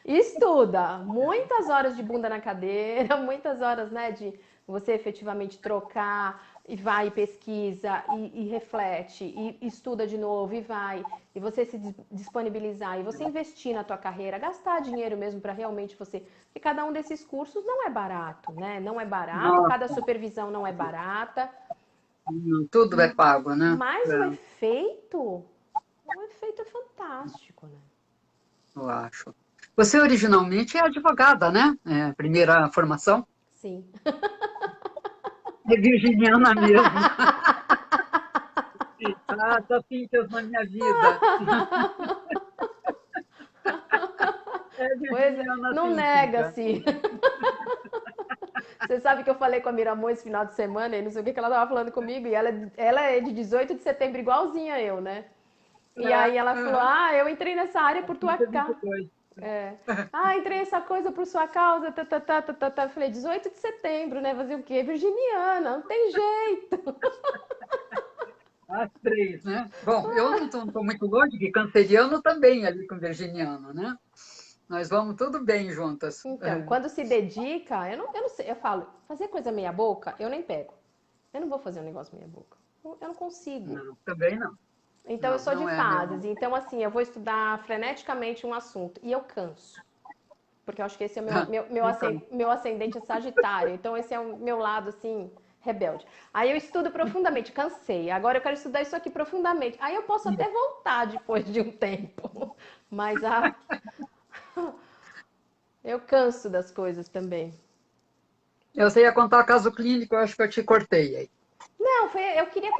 estuda, muitas horas de bunda na cadeira, muitas horas, né, de você efetivamente trocar e vai e pesquisa e reflete e estuda de novo e vai e você se disponibilizar e você investir na tua carreira, gastar dinheiro mesmo para realmente você, porque cada um desses cursos não é barato, né? Não é barato, cada Nossa, supervisão não é barata, tudo é pago, né? mas o efeito é fantástico, né? Eu acho. Você originalmente é advogada, né? Primeira formação. Sim. É virginiana mesmo. Ah, só pintas na minha vida. É Pois é, virginiana não sim, Cíntia. nega-se. Você sabe que eu falei com a Miramon esse final de semana e não sei o que ela tava falando comigo, e ela é de 18 de setembro, igualzinha eu, né? E aí ela falou: Aham. Ah, eu entrei nessa área por tua Pinta causa. 22. É. Ah, entrei nessa coisa por sua causa. Tá, tá, tá, tá, tá, tá. Eu falei: 18 de setembro, né? Fazer o quê? Virginiana, não tem jeito. As três, né? Bom, eu não estou muito longe, que canceriano também ali com virginiano, né? Nós vamos tudo bem juntas. Então, quando se dedica, eu não sei, eu falo, fazer coisa meia boca, eu nem pego. Eu não vou fazer um negócio meia boca. Eu não consigo. Não, também não. Então, eu Não, sou de não é fases. meu. Então, assim, eu vou estudar freneticamente um assunto e eu canso. Porque eu acho que esse é o meu, meu, meu, Não ascen- canso. meu ascendente é Sagitário. Então, esse é o meu lado, assim, rebelde. Aí eu estudo profundamente, cansei. Agora eu quero estudar isso aqui profundamente. Aí eu posso até voltar depois de um tempo. Mas eu canso das coisas também. Você ia contar caso clínico, eu acho que eu te cortei aí. Não,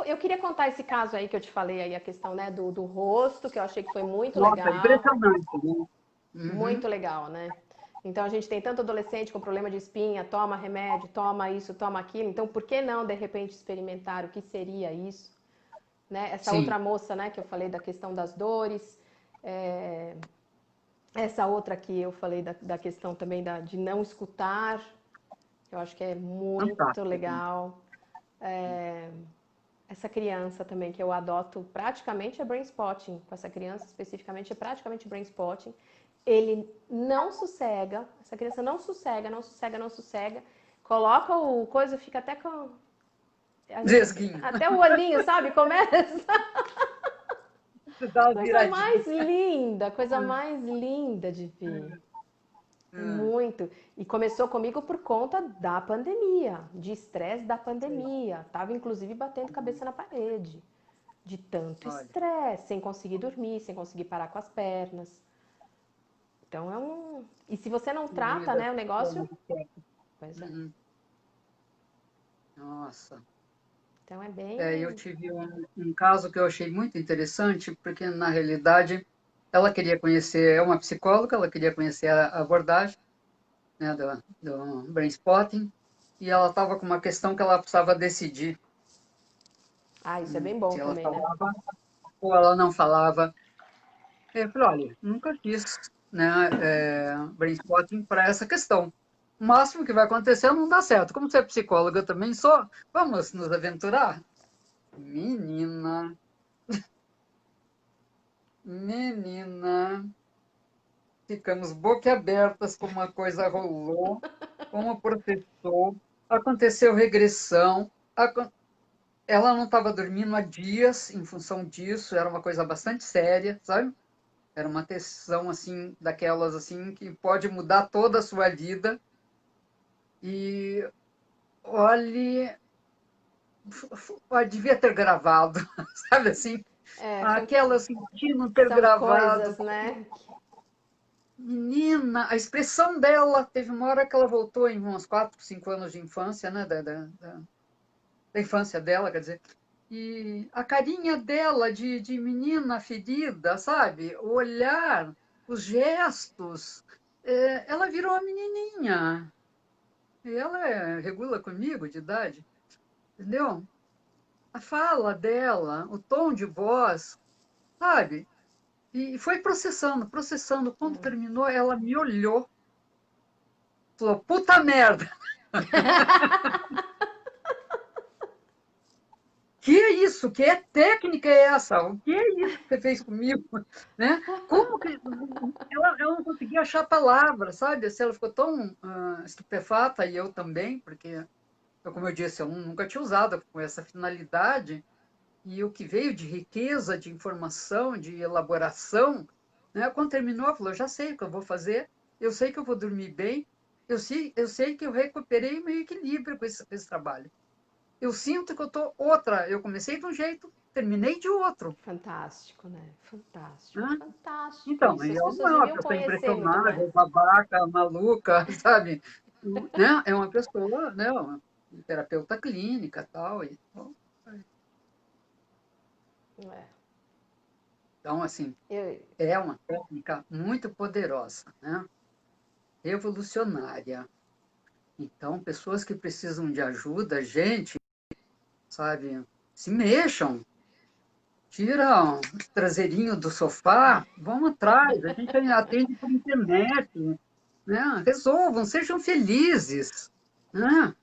eu queria contar esse caso aí que eu te falei aí, a questão, né, do rosto, que eu achei que foi muito Nossa, legal. impressionante, né? Uhum. Muito legal, né? Então a gente tem tanto adolescente com problema de espinha, toma remédio, toma isso, toma aquilo. Então por que não de repente experimentar o que seria isso, né? Essa outra Sim, moça, né, que eu falei da questão das dores, essa outra que eu falei da questão também de não escutar, eu acho que é muito fantástico. legal. Essa criança também que eu adoto praticamente é brain spotting, com essa criança especificamente é praticamente brain spotting. Ele não sossega, essa criança não sossega, não sossega, não sossega. Coloca o coisa, fica até com Vesguinho. até o olhinho, sabe? Começa Dá uma coisa viradinha. mais linda de ver. Hum, Muito. E começou comigo por conta da pandemia, de estresse da sim, pandemia. Tava inclusive batendo cabeça na parede, de tanto olha, estresse, sem conseguir dormir, sem conseguir parar com as pernas. Então é um. E se você não que trata, vida. né, o negócio. Pois é. Uhum. Nossa. Então é Eu bem. tive um caso que eu achei muito interessante, porque na realidade ela queria conhecer, é uma psicóloga, ela queria conhecer a abordagem, né, do brain spotting, e ela estava com uma questão que ela precisava decidir Ah, isso é bem bom se ela também, né? falava. ou ela não falava. Eu falei, olha, nunca fiz, né, brain para essa questão. O máximo que vai acontecer é não dar certo. Como você é psicóloga, eu também sou. Vamos nos aventurar? Menina, menina, ficamos boquiabertas como a coisa rolou, como processou, aconteceu regressão, ela não estava dormindo há dias em função disso, era uma coisa bastante séria, sabe? Era uma tensão assim, daquelas assim que pode mudar toda a sua vida. E olhe, devia ter gravado, sabe assim? É, Aquela assim, de não ter são gravado. coisas, né? Menina, a expressão dela, teve uma hora que ela voltou em uns 4, 5 anos de infância, né? Da infância dela, quer dizer. E a carinha dela de menina ferida, sabe? O olhar, os gestos. Ela virou uma menininha. E ela regula comigo de idade, entendeu? A fala dela, o tom de voz, sabe? E foi processando, processando. Quando terminou, ela me olhou, falou: puta merda, que é isso? Que técnica é essa? O que é isso que você fez comigo? Né? Como que. Ela não conseguia achar palavras, sabe? Assim, ela ficou tão estupefata, e eu também, porque, como eu disse, eu nunca tinha usado com essa finalidade. E o que veio de riqueza, de informação, de elaboração, né? Quando terminou, ela falou: já sei o que eu vou fazer, eu sei que eu vou dormir bem, eu sei que eu recuperei meu equilíbrio com esse trabalho. Eu sinto que eu estou outra. Eu comecei de um jeito, terminei de outro. Fantástico, né? Fantástico, Né? fantástico Então, isso. As ela não pessoas é uma deviam pessoa conhecer muito mais. impressionável, babaca, maluca, sabe? Né? É uma pessoa, né? Uma terapeuta clínica tal, e tal. É. Então, assim, Eu, é uma técnica muito poderosa, né? Revolucionária. Então, pessoas que precisam de ajuda, gente, sabe, se mexam, tira o traseirinho do sofá, vão atrás, a gente atende por internet, né? Resolvam, sejam felizes, né?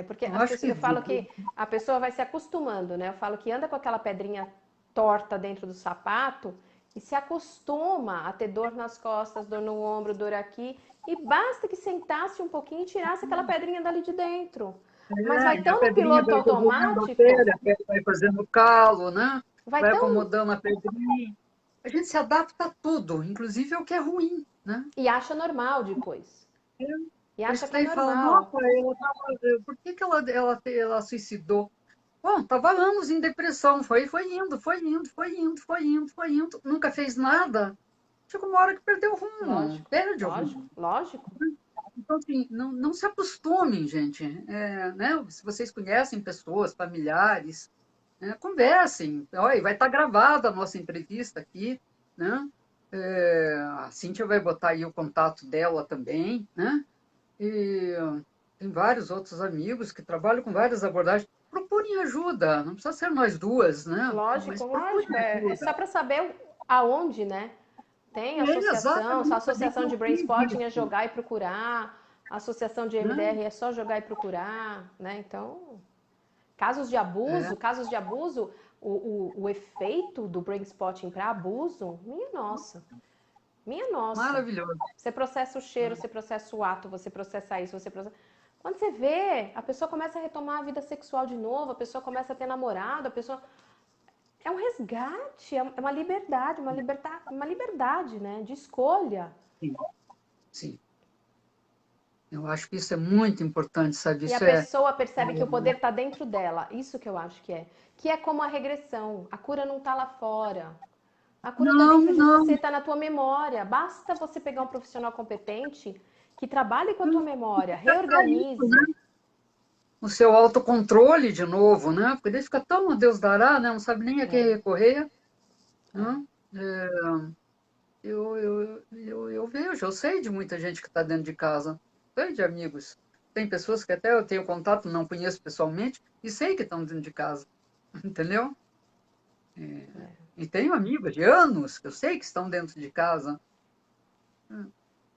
porque Eu as acho pessoas, que eu falo que a pessoa vai se acostumando, né? Eu falo que anda com aquela pedrinha torta dentro do sapato e se acostuma a ter dor nas costas, dor no ombro, dor aqui, e basta que sentasse um pouquinho e tirasse aquela pedrinha dali de dentro. Mas vai a tão no pedrinha piloto vai desenvolvendo a automático, telha, vai fazendo calo, né? vai Vai tão acomodando a pedrinha. A gente se adapta a tudo, inclusive ao que é ruim, né? e acha normal depois. E Eu acha que é estudei e falo, nossa, normal. por que que ela suicidou? Bom, estava anos em depressão, foi indo, foi indo, foi indo, foi indo, foi indo, nunca fez nada. Chegou uma hora que perdeu o rumo, Lógico, perde o lógico, rumo. lógico. Então, assim, não se acostumem, gente. Né? Se vocês conhecem pessoas, familiares, né? Conversem. Olha, vai estar gravada a nossa entrevista aqui, né? A Cíntia vai botar aí o contato dela também, né? E tem vários outros amigos que trabalham com várias abordagens. Procurem ajuda, não precisa ser nós duas, né? Lógico, Mas procurem lógico. É ajuda. só para saber aonde, né? Tem associação, se a Exatamente, saber que associação eu de fiz Brainspotting é isso, jogar e procurar, a associação de né? MDR é só jogar e procurar, né? Então, É, casos de abuso, o efeito do Brainspotting para abuso, minha nossa, minha nossa. maravilhoso. Você processa o cheiro, você processa o ato, você processa isso, você processa. Quando você vê, a pessoa começa a retomar a vida sexual de novo, a pessoa começa a ter namorado, a pessoa é um resgate, é uma liberdade, né, de escolha. Sim, sim. Eu acho que isso é muito importante, sabe? E a Isso pessoa percebe que o poder está dentro dela. Isso que eu acho que é. Que é como a regressão. A cura não está lá fora. A cura está não, dentro de você, não. está na tua memória. Basta você pegar um profissional competente que trabalhe com a tua memória, reorganize. O seu autocontrole de novo, né? Porque daí fica tão a Deus dará, né? Não sabe nem a quem É, recorrer, é. né? Eu vejo, eu sei de muita gente que está dentro de casa, sei de amigos. Tem pessoas que até eu tenho contato, não conheço pessoalmente, e sei que estão dentro de casa, entendeu? E tenho amigos de anos que eu sei que estão dentro de casa.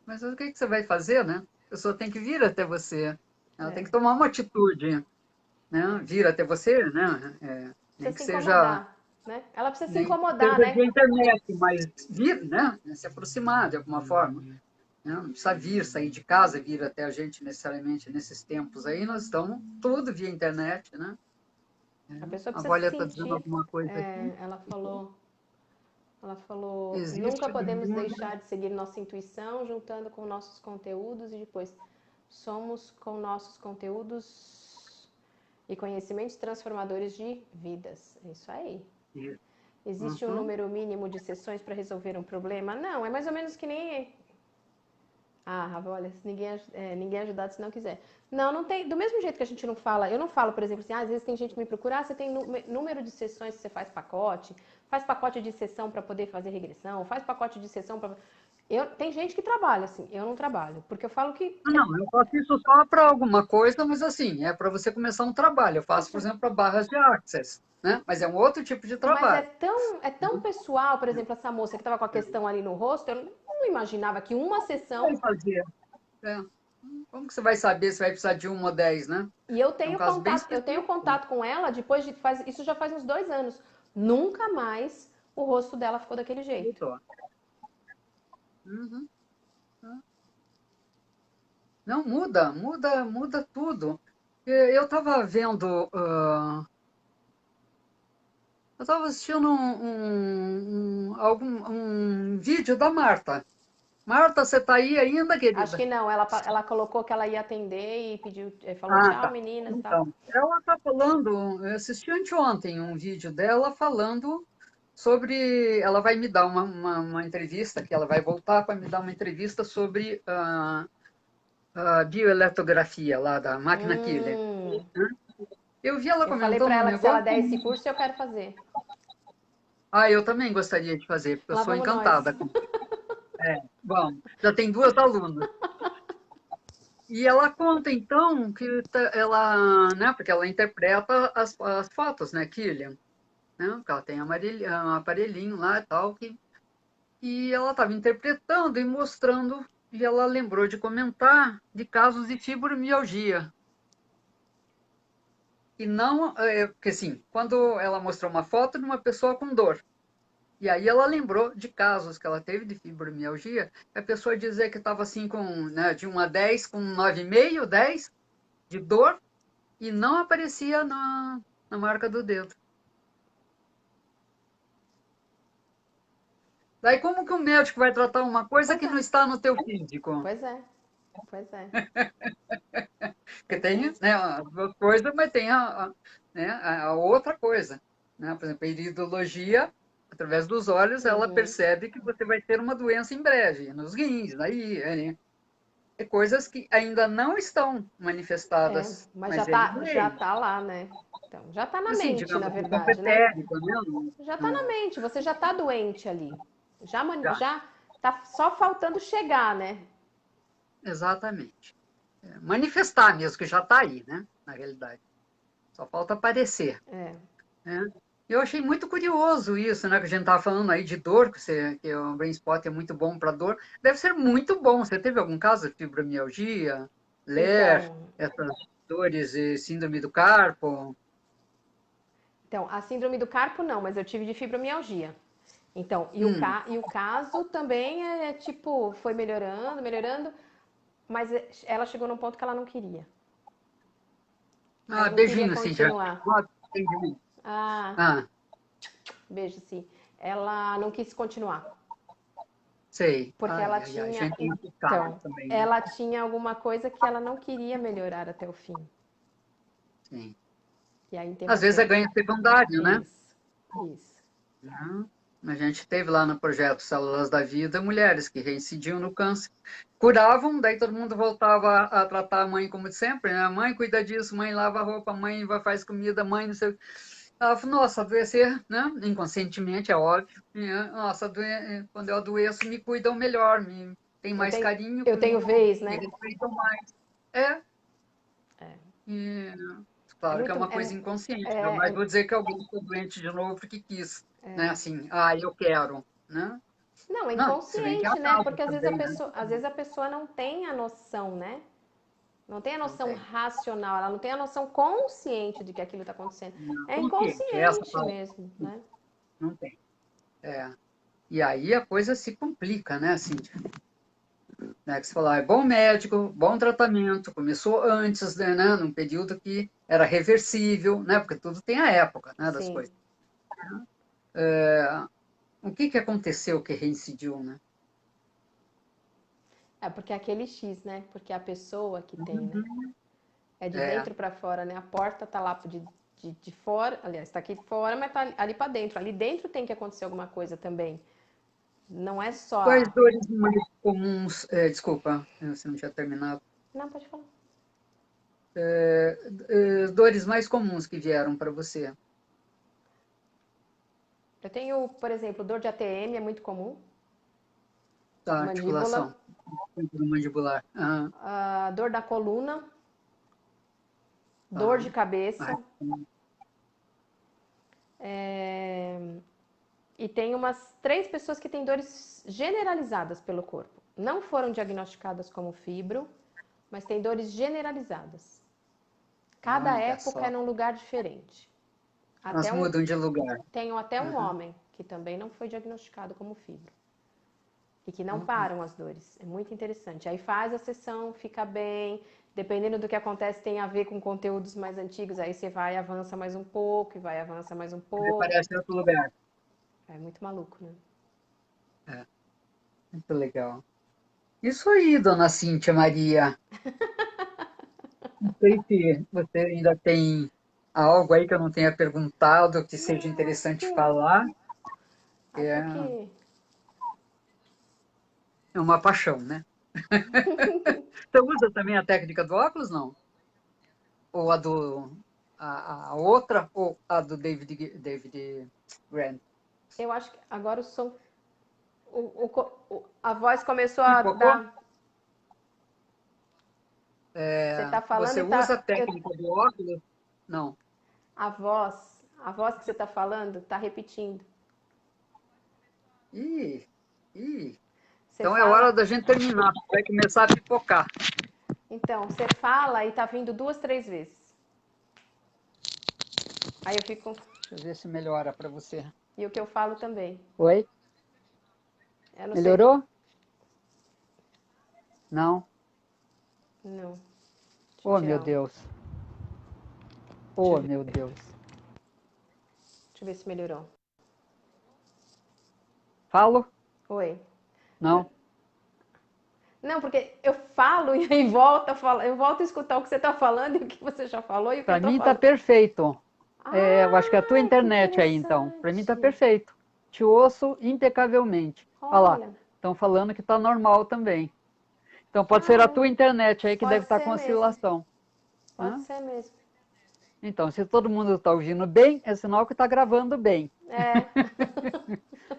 Mas o que que você vai fazer, né? A pessoa tem que vir até você. Ela tem É. que tomar uma atitude, né? Vir até você, né? Nem Precisa que se seja, incomodar, né? Ela precisa se nem que incomodar, seja né? via internet, mas vir, né? Se aproximar de alguma forma. Né? Não precisa vir, sair de casa, vir até a gente necessariamente nesses tempos aí. Nós estamos tudo via internet, né? A pessoa A precisa se Vólia está dizendo sentir. alguma coisa aqui. Ela falou, nunca Existe no podemos mundo. deixar de seguir nossa intuição, juntando com nossos conteúdos e depois somos com nossos conteúdos e conhecimentos transformadores de vidas. É isso aí. Existe um Uhum. número mínimo de sessões para resolver um problema? Não, é mais ou menos que nem. Ah, Rafa, olha, se ninguém é ajudado se não quiser. Não, não tem. Do mesmo jeito que a gente não fala, eu não falo, por exemplo, assim, às vezes tem gente que me procura, você tem número de sessões que você faz pacote de sessão para poder fazer regressão, faz pacote de sessão para. Tem gente que trabalha assim, eu não trabalho, porque eu falo Ah, não, eu faço isso só para alguma coisa, mas assim, é para você começar um trabalho. Eu faço, por exemplo, para barras de access, né? Mas é um outro tipo de Mas trabalho. é tão pessoal, por exemplo, essa moça que estava com a questão ali no rosto, eu não imaginava que uma Vai sessão. fazer. É. Como que você vai saber se vai precisar de uma ou 10, né? E eu É um tenho caso bem contato, eu tenho específico. contato com ela depois de isso já faz uns 2 anos. Nunca mais o rosto dela ficou daquele jeito. Doutor. Uhum. Não, muda tudo. Eu estava vendo, eu estava assistindo um vídeo da Marta. Marta, você está aí ainda, Acho que querida? não, ela colocou que ela ia atender e pediu, falou Ah, tchau tá. meninas e tal. Então, ela está falando, eu assisti anteontem um vídeo dela falando sobre, ela vai me dar uma entrevista, que ela vai voltar para me dar uma entrevista sobre a bioeletrografia lá da máquina Killer. Hum, Eu vi ela eu falei pra comentando um ela que se ela negócio, der esse curso eu quero fazer. eu também gostaria de fazer, porque eu Lá sou vamos nós. encantada com. Bom, já tem duas alunas. E ela conta, então, que ela, né, porque ela interpreta as fotos, né, Killian, né, porque ela tem um aparelhinho lá e tal, e ela estava interpretando e mostrando, e ela lembrou de comentar de casos de fibromialgia. E não, porque assim, quando ela mostrou uma foto de uma pessoa com dor, e aí ela lembrou de casos que ela teve de fibromialgia, a pessoa dizia que estava assim com, né, de 1 a 10, com 9,5, 10 de dor, e não aparecia na marca do dedo. Daí como que o médico vai tratar uma coisa Pois que é, não está no teu físico? pois é, pois é, Porque pois tem, é. né, as duas coisas, mas tem né, a outra coisa. Né? Por exemplo, a iridologia, através dos olhos, ela Uhum. percebe que você vai ter uma doença em breve, nos rins, aí, coisas que ainda não estão É, manifestadas, mas mas ele já veio. tá lá, né? Então, já tá na Assim, mente, na digamos, no campo verdade, né? etérico, né? Já tá na mente, você já tá doente ali. Já, Já tá só faltando chegar, né? exatamente. Manifestar mesmo, que já está aí, né? Na realidade. Só falta aparecer. É. Né? Eu achei muito curioso isso, né? Que a gente estava falando aí de dor, que o Brain Spot é muito bom para dor. Deve ser muito bom. Você teve algum caso de fibromialgia, LER, Então, essas dores e síndrome do carpo? a síndrome do carpo não, mas eu tive de fibromialgia. Então, Hum. e o caso também tipo, foi melhorando, melhorando, mas ela chegou num ponto que ela não queria. Ela não queria Beijinho, assim, já. continuar. Entendi. Ah, Ah, beijo, sim. Ela não quis continuar, sei. porque Ai, ela ai, ai. A tinha, gente tem esse caso então, também, né? ela tinha alguma coisa que ela não queria melhorar até o fim. Sim. E aí, em tempo Às a vezes é tempo. ganho secundário, né? Isso, isso. Né? A gente teve lá no projeto Células da Vida mulheres que reincidiam no câncer. Curavam, daí todo mundo voltava a tratar a mãe como de sempre, né? Mãe cuida disso, mãe lava a roupa, mãe vai faz comida, mãe não sei. Ela falou, nossa, adoecer, né? Inconscientemente, é óbvio. Nossa, quando eu adoeço, me cuidam melhor, me tem Eu mais tenho, carinho eu tenho comigo, vez, me né? respeitam mais. É, É, e, é claro que é muito. uma coisa inconsciente, É, jamais é, vou dizer que alguém ficou doente de novo porque quis. né? Assim, ah, eu quero, né? Não, é Não, se bem que há inconsciente, né? casos Porque também, né? às vezes a pessoa não tem a noção, né? Não tem a Não noção tem. racional, ela não tem a noção consciente de que aquilo está acontecendo. Não, É consciente, essa inconsciente palavra. mesmo, né? Não tem. É. E aí a coisa se complica, né, Cíntia? Né, que você falou, ah, é bom médico, bom tratamento, começou antes, né, num período que era reversível, né, porque tudo tem a época, né, das Sim. coisas. É, o que aconteceu que reincidiu, né? É porque é aquele X, né? Porque é a pessoa que tem, né? Uhum. É de É, dentro para fora, né? A porta tá lá de fora, aliás, tá aqui fora, mas tá ali para dentro. Ali dentro tem que acontecer alguma coisa também. Não é só quais dores mais comuns, desculpa, você não tinha terminado, Não, pode falar. dores mais comuns que vieram para você? Eu tenho, por exemplo, dor de ATM, é muito comum. Da Mandíbula, articulação mandibular. Ah, a dor da coluna, dor tá. de Ah, cabeça. E tem umas 3 pessoas que têm dores generalizadas pelo corpo. Não foram diagnosticadas como fibro, mas têm dores generalizadas. Cada olha época é só. num lugar diferente. Elas Até um, mudam de lugar. tenho até um Uhum. homem que também não foi diagnosticado como fibro. E que não Uhum. param as dores. É muito interessante. Aí faz a sessão, fica bem. Dependendo do que acontece, tem a ver com conteúdos mais antigos. Aí você vai, avança mais um pouco, e vai, avança mais um Ele pouco. aparece em outro lugar. É muito maluco, né? É, muito legal. Isso aí, dona Cíntia Maria. Não sei se você ainda tem algo aí que eu não tenha perguntado que seja Não, interessante falar. acho É, que é uma paixão, né? Você usa também a técnica do óculos, não? Ou a do a outra, ou a do David Grant? eu acho que agora o som, a voz começou a Pipocou? dar. Você tá falando Você e usa tá, a técnica do óculos? Não. a voz que você tá falando tá repetindo. Ih, ih. Você Então é hora fala, da gente terminar. Vai começar a pipocar. então, você fala e tá vindo 2, 3 vezes. Aí eu fico, Deixa eu ver se melhora para você. e o que eu falo também. Oi? Eu não sei. Melhorou? Não. Não. Deixa eu Oh, meu tirar um. Deus. Deixa eu Oh, ver. meu Deus. Deixa eu ver se melhorou. Falo? Oi. Não. Não, porque eu falo e aí eu volto a escutar o que você tá falando e o que você já falou e o que eu Para tô mim está falando. perfeito. Eu acho que é a tua Ah, que internet aí, então. Para mim está interessante. perfeito. Te ouço impecavelmente. Olha lá. Olha, Estão falando que está normal também. Então pode ser a tua caramba. internet aí que deve Pode estar ser com mesmo. oscilação. Pode Hã? ser mesmo. Então, se todo mundo está ouvindo bem, é sinal que está gravando bem. É.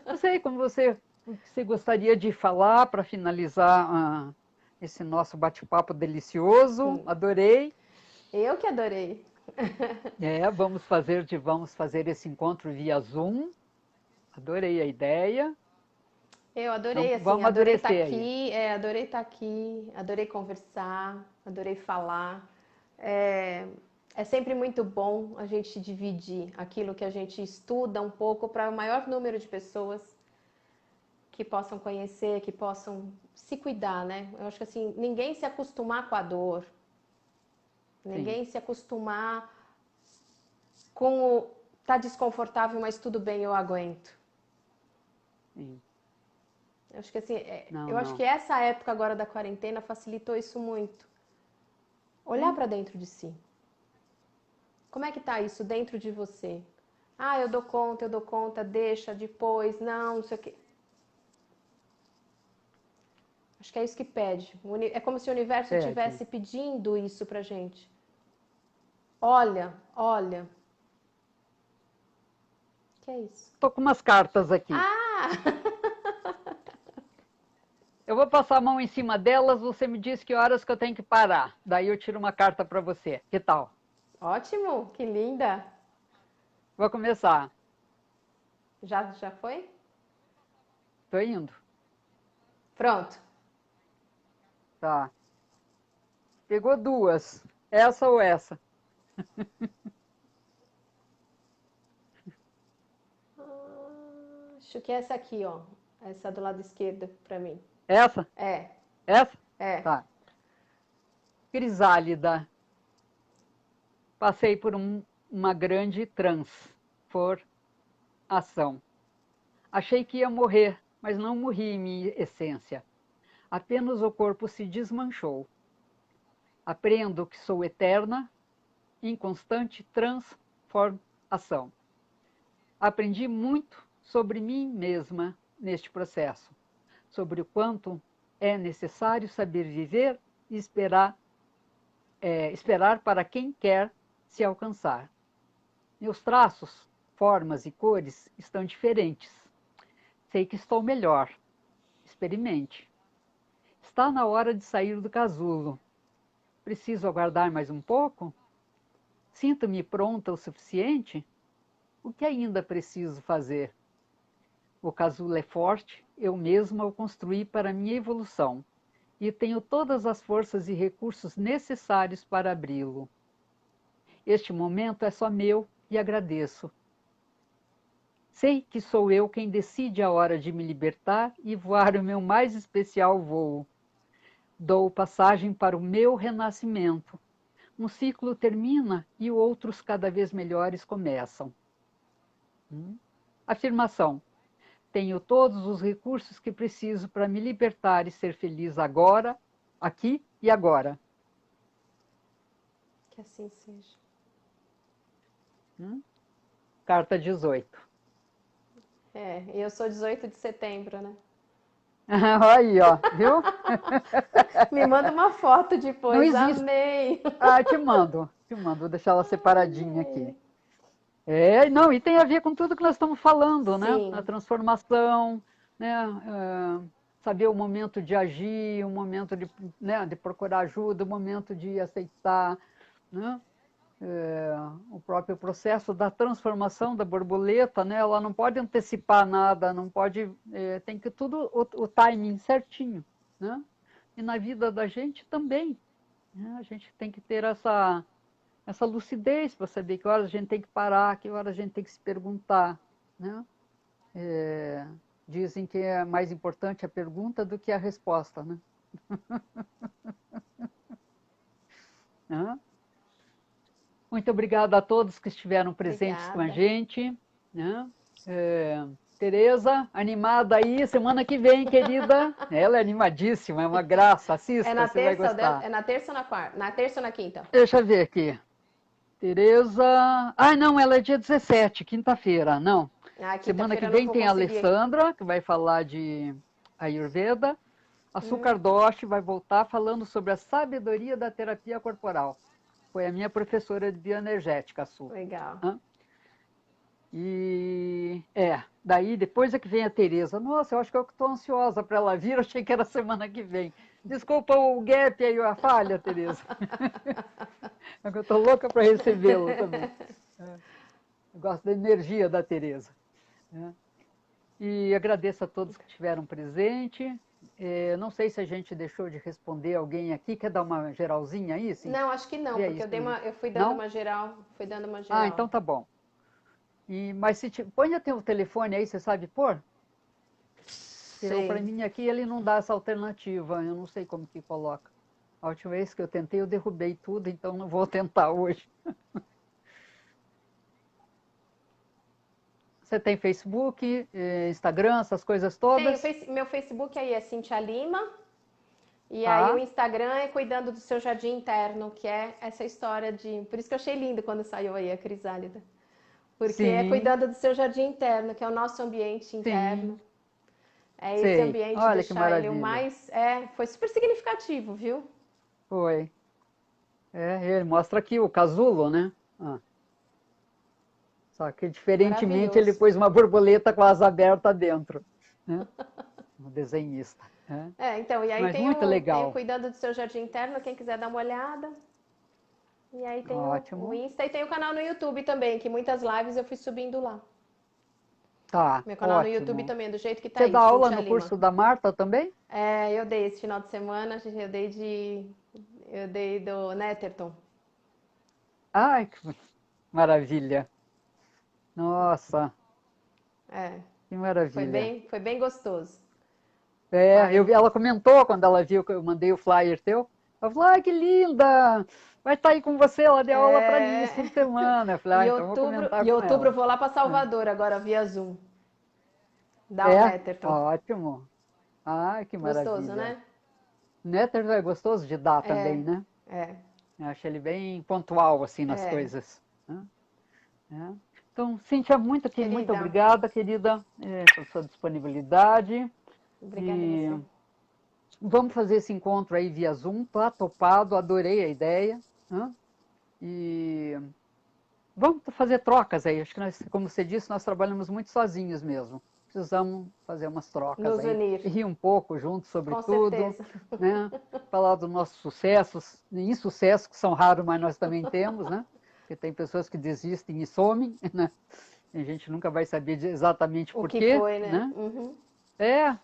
Não sei como você gostaria de falar para finalizar esse nosso bate-papo delicioso. Adorei. Eu que adorei. Vamos fazer esse encontro via Zoom. Adorei a ideia. Eu Então, adorei, assim, vamos adorei estar amadurecer aí. aqui, adorei estar aqui, adorei conversar, adorei falar. É, é sempre muito bom a gente dividir aquilo que a gente estuda um pouco para o maior número de pessoas que possam conhecer, que possam se cuidar, né? Eu acho que assim, ninguém se acostumar com a dor, Sim, ninguém se acostumar com o tá desconfortável, mas tudo bem, eu aguento. sim. Eu acho que assim, Não, eu acho que não. essa época agora da quarentena facilitou isso muito. Olhar Sim, para dentro de si. Como é que tá isso dentro de você? Ah, eu dou conta, deixa depois, não sei o quê. Acho que é isso que pede. É como se o universo pede. estivesse pedindo isso pra gente. Olha, olha. Que é isso? Estou com umas cartas aqui. Ah! Eu vou passar a mão em cima delas, você me diz que horas que eu tenho que parar. Daí eu tiro uma carta para você. Que tal? Ótimo, que linda. Vou começar. Já foi? Tô indo. Pronto. Tá. Pegou duas. Essa ou essa? Acho que é essa aqui, ó. Essa do lado esquerdo para mim. Essa? É, Essa? é. Tá. Crisálida. Passei por uma grande transformação. Achei que ia morrer, mas não morri em minha essência. Apenas o corpo se desmanchou. Aprendo que sou eterna, em constante transformação. Aprendi muito sobre mim mesma neste processo, sobre o quanto é necessário saber viver e esperar para quem quer se alcançar. Meus traços, formas e cores estão diferentes. Sei que estou melhor. Experimente. Está na hora de sair do casulo. Preciso aguardar mais um pouco? Sinto-me pronta o suficiente? O que ainda preciso fazer? O casulo é forte, eu mesma o construí para minha evolução e tenho todas as forças e recursos necessários para abri-lo. Este momento é só meu e agradeço. Sei que sou eu quem decide a hora de me libertar e voar o meu mais especial voo. Dou passagem para o meu renascimento. Um ciclo termina e outros cada vez melhores começam. Afirmação. Tenho todos os recursos que preciso para me libertar e ser feliz agora, aqui e agora. Que assim seja. Carta 18. É, e eu sou 18 de setembro, né? Aí, ó, viu? Me manda uma foto Não depois. existe. Amei. Ah, te mando, vou deixar ela separadinha aqui. Amei. É, não, e tem a ver com tudo que nós estamos falando, né? A Sim. transformação, né? Saber o momento de agir, o momento de, né, de procurar ajuda, o momento de aceitar, né? O próprio processo da transformação da borboleta, né? Ela não pode antecipar nada, não pode, tem que tudo o timing certinho, né? E na vida da gente também, né? A gente tem que ter essa lucidez para saber que horas a gente tem que parar, que horas a gente tem que se perguntar, né? Dizem que é mais importante a pergunta do que a resposta, né? Né? Muito obrigada a todos que estiveram presentes com a Obrigada. gente, né? Tereza, animada aí, semana que vem, querida. Ela é animadíssima, é uma graça, É assista, na você vai terça, gostar. é na terça ou na quarta? Na terça ou na quinta? Deixa eu ver aqui. Tereza. Ah, não, ela é dia 17, quinta-feira, não. Ah, Semana que quinta-feira eu não vem vou tem a conseguir. Alessandra, que vai falar de Ayurveda. A Su Hum, Cardoche vai voltar falando sobre a sabedoria da terapia corporal. Foi a minha professora de bioenergética, a Su. legal. E daí depois é que vem a Tereza. Nossa, eu acho que eu estou ansiosa para ela vir, eu achei que era semana que vem. Desculpa o gap aí, a falha, Tereza. Eu estou louca para recebê-la também. Eu gosto da energia da Tereza. E agradeço a todos que estiveram presentes. Não sei se a gente deixou de responder alguém aqui. Quer dar uma geralzinha aí? Sim? Não, acho que não, Vê aí porque se tem. eu fui dando Não? uma geral, fui dando uma Ah, geral. então tá bom. Mas põe até o telefone aí, você sabe pôr? Para Sei. mim aqui ele não dá essa alternativa, eu não sei como que coloca. A última vez que eu tentei, eu derrubei tudo, então não vou tentar hoje. Você tem Facebook, Instagram, essas coisas Tenho, todas? meu Facebook aí é Cintia Lima, e aí o Tá? Instagram é Cuidando do Seu Jardim Interno, que é essa história de... Por isso que eu achei lindo quando saiu aí a Crisálida. Porque é Sim, cuidando do seu jardim interno, que é o nosso ambiente interno. sim, É esse sei. ambiente, Olha que deixar ele o maravilha. mais... É, foi super significativo, viu? Foi. Ele mostra aqui o casulo, né? Só que diferentemente ele Maravilhoso. pôs uma borboleta com as abertas dentro, né? Um desenhista. Né? É, então, e aí Mas muito tem o legal. Cuidando do Seu Jardim Interno, quem quiser dar uma olhada. E aí tem o Ótimo. Insta e tem o canal no YouTube também, que muitas lives eu fui subindo lá. Tá, Meu canal no YouTube ótimo. também é do jeito que tá Você aí, dá aula Cíntia no Lima. curso da Marta também? É, eu dei esse final de semana, eu dei do Netterton. Ai, que maravilha. Nossa, É, que maravilha. foi bem gostoso. É, Vai, ela comentou quando ela viu que eu mandei o flyer teu. Ela falou, ai, que linda! Vai estar aí com você, ela deu aula para mim esse é, fim de semana. Eu falei, ah, então vou comentar em com outubro eu ela. vou lá para Salvador agora via Zoom, dar o É, Netterton. ótimo. Ai, que Gostoso, maravilha. né? Netter é gostoso de dar também, né? É, Eu acho ele bem pontual, assim, nas é. coisas, né? É. Então, Cíntia, muito Querida, obrigada, querida, pela sua disponibilidade. obrigada a E você. vamos fazer esse encontro aí via Zoom, tá topado, adorei a ideia. Né? E vamos fazer trocas aí. Acho que nós, como você disse, nós trabalhamos muito sozinhos mesmo. Precisamos fazer umas trocas Nos aí, unir, rir um pouco juntos sobre com tudo, certeza. né? Falar dos nossos sucessos e insucessos, que são raros, mas nós também temos, né? Porque tem pessoas que desistem e somem, né? E a gente nunca vai saber exatamente O por que quê, foi, né? né? Uhum. É,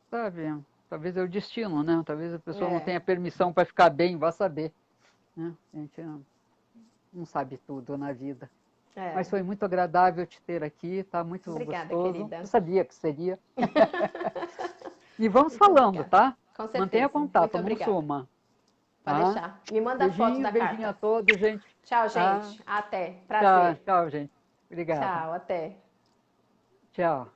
sabe? Talvez é o destino, né? Talvez a pessoa não É, tenha permissão para ficar bem, vá saber, né? A gente não sabe tudo na vida. é. Mas foi muito agradável te ter aqui, tá muito Obrigada, gostoso. Eu querida. sabia que seria. E vamos Muito falando, obrigada. tá? Com Mantenha certeza. contato, Muito não obrigada. suma, Pode tá? deixar. Me manda a foto Beijinho, da beijinho a carta. todos, gente. Tchau, Ah, gente. Até. tchau, Prazer. tchau, gente. Obrigado. Tchau, até. Tchau.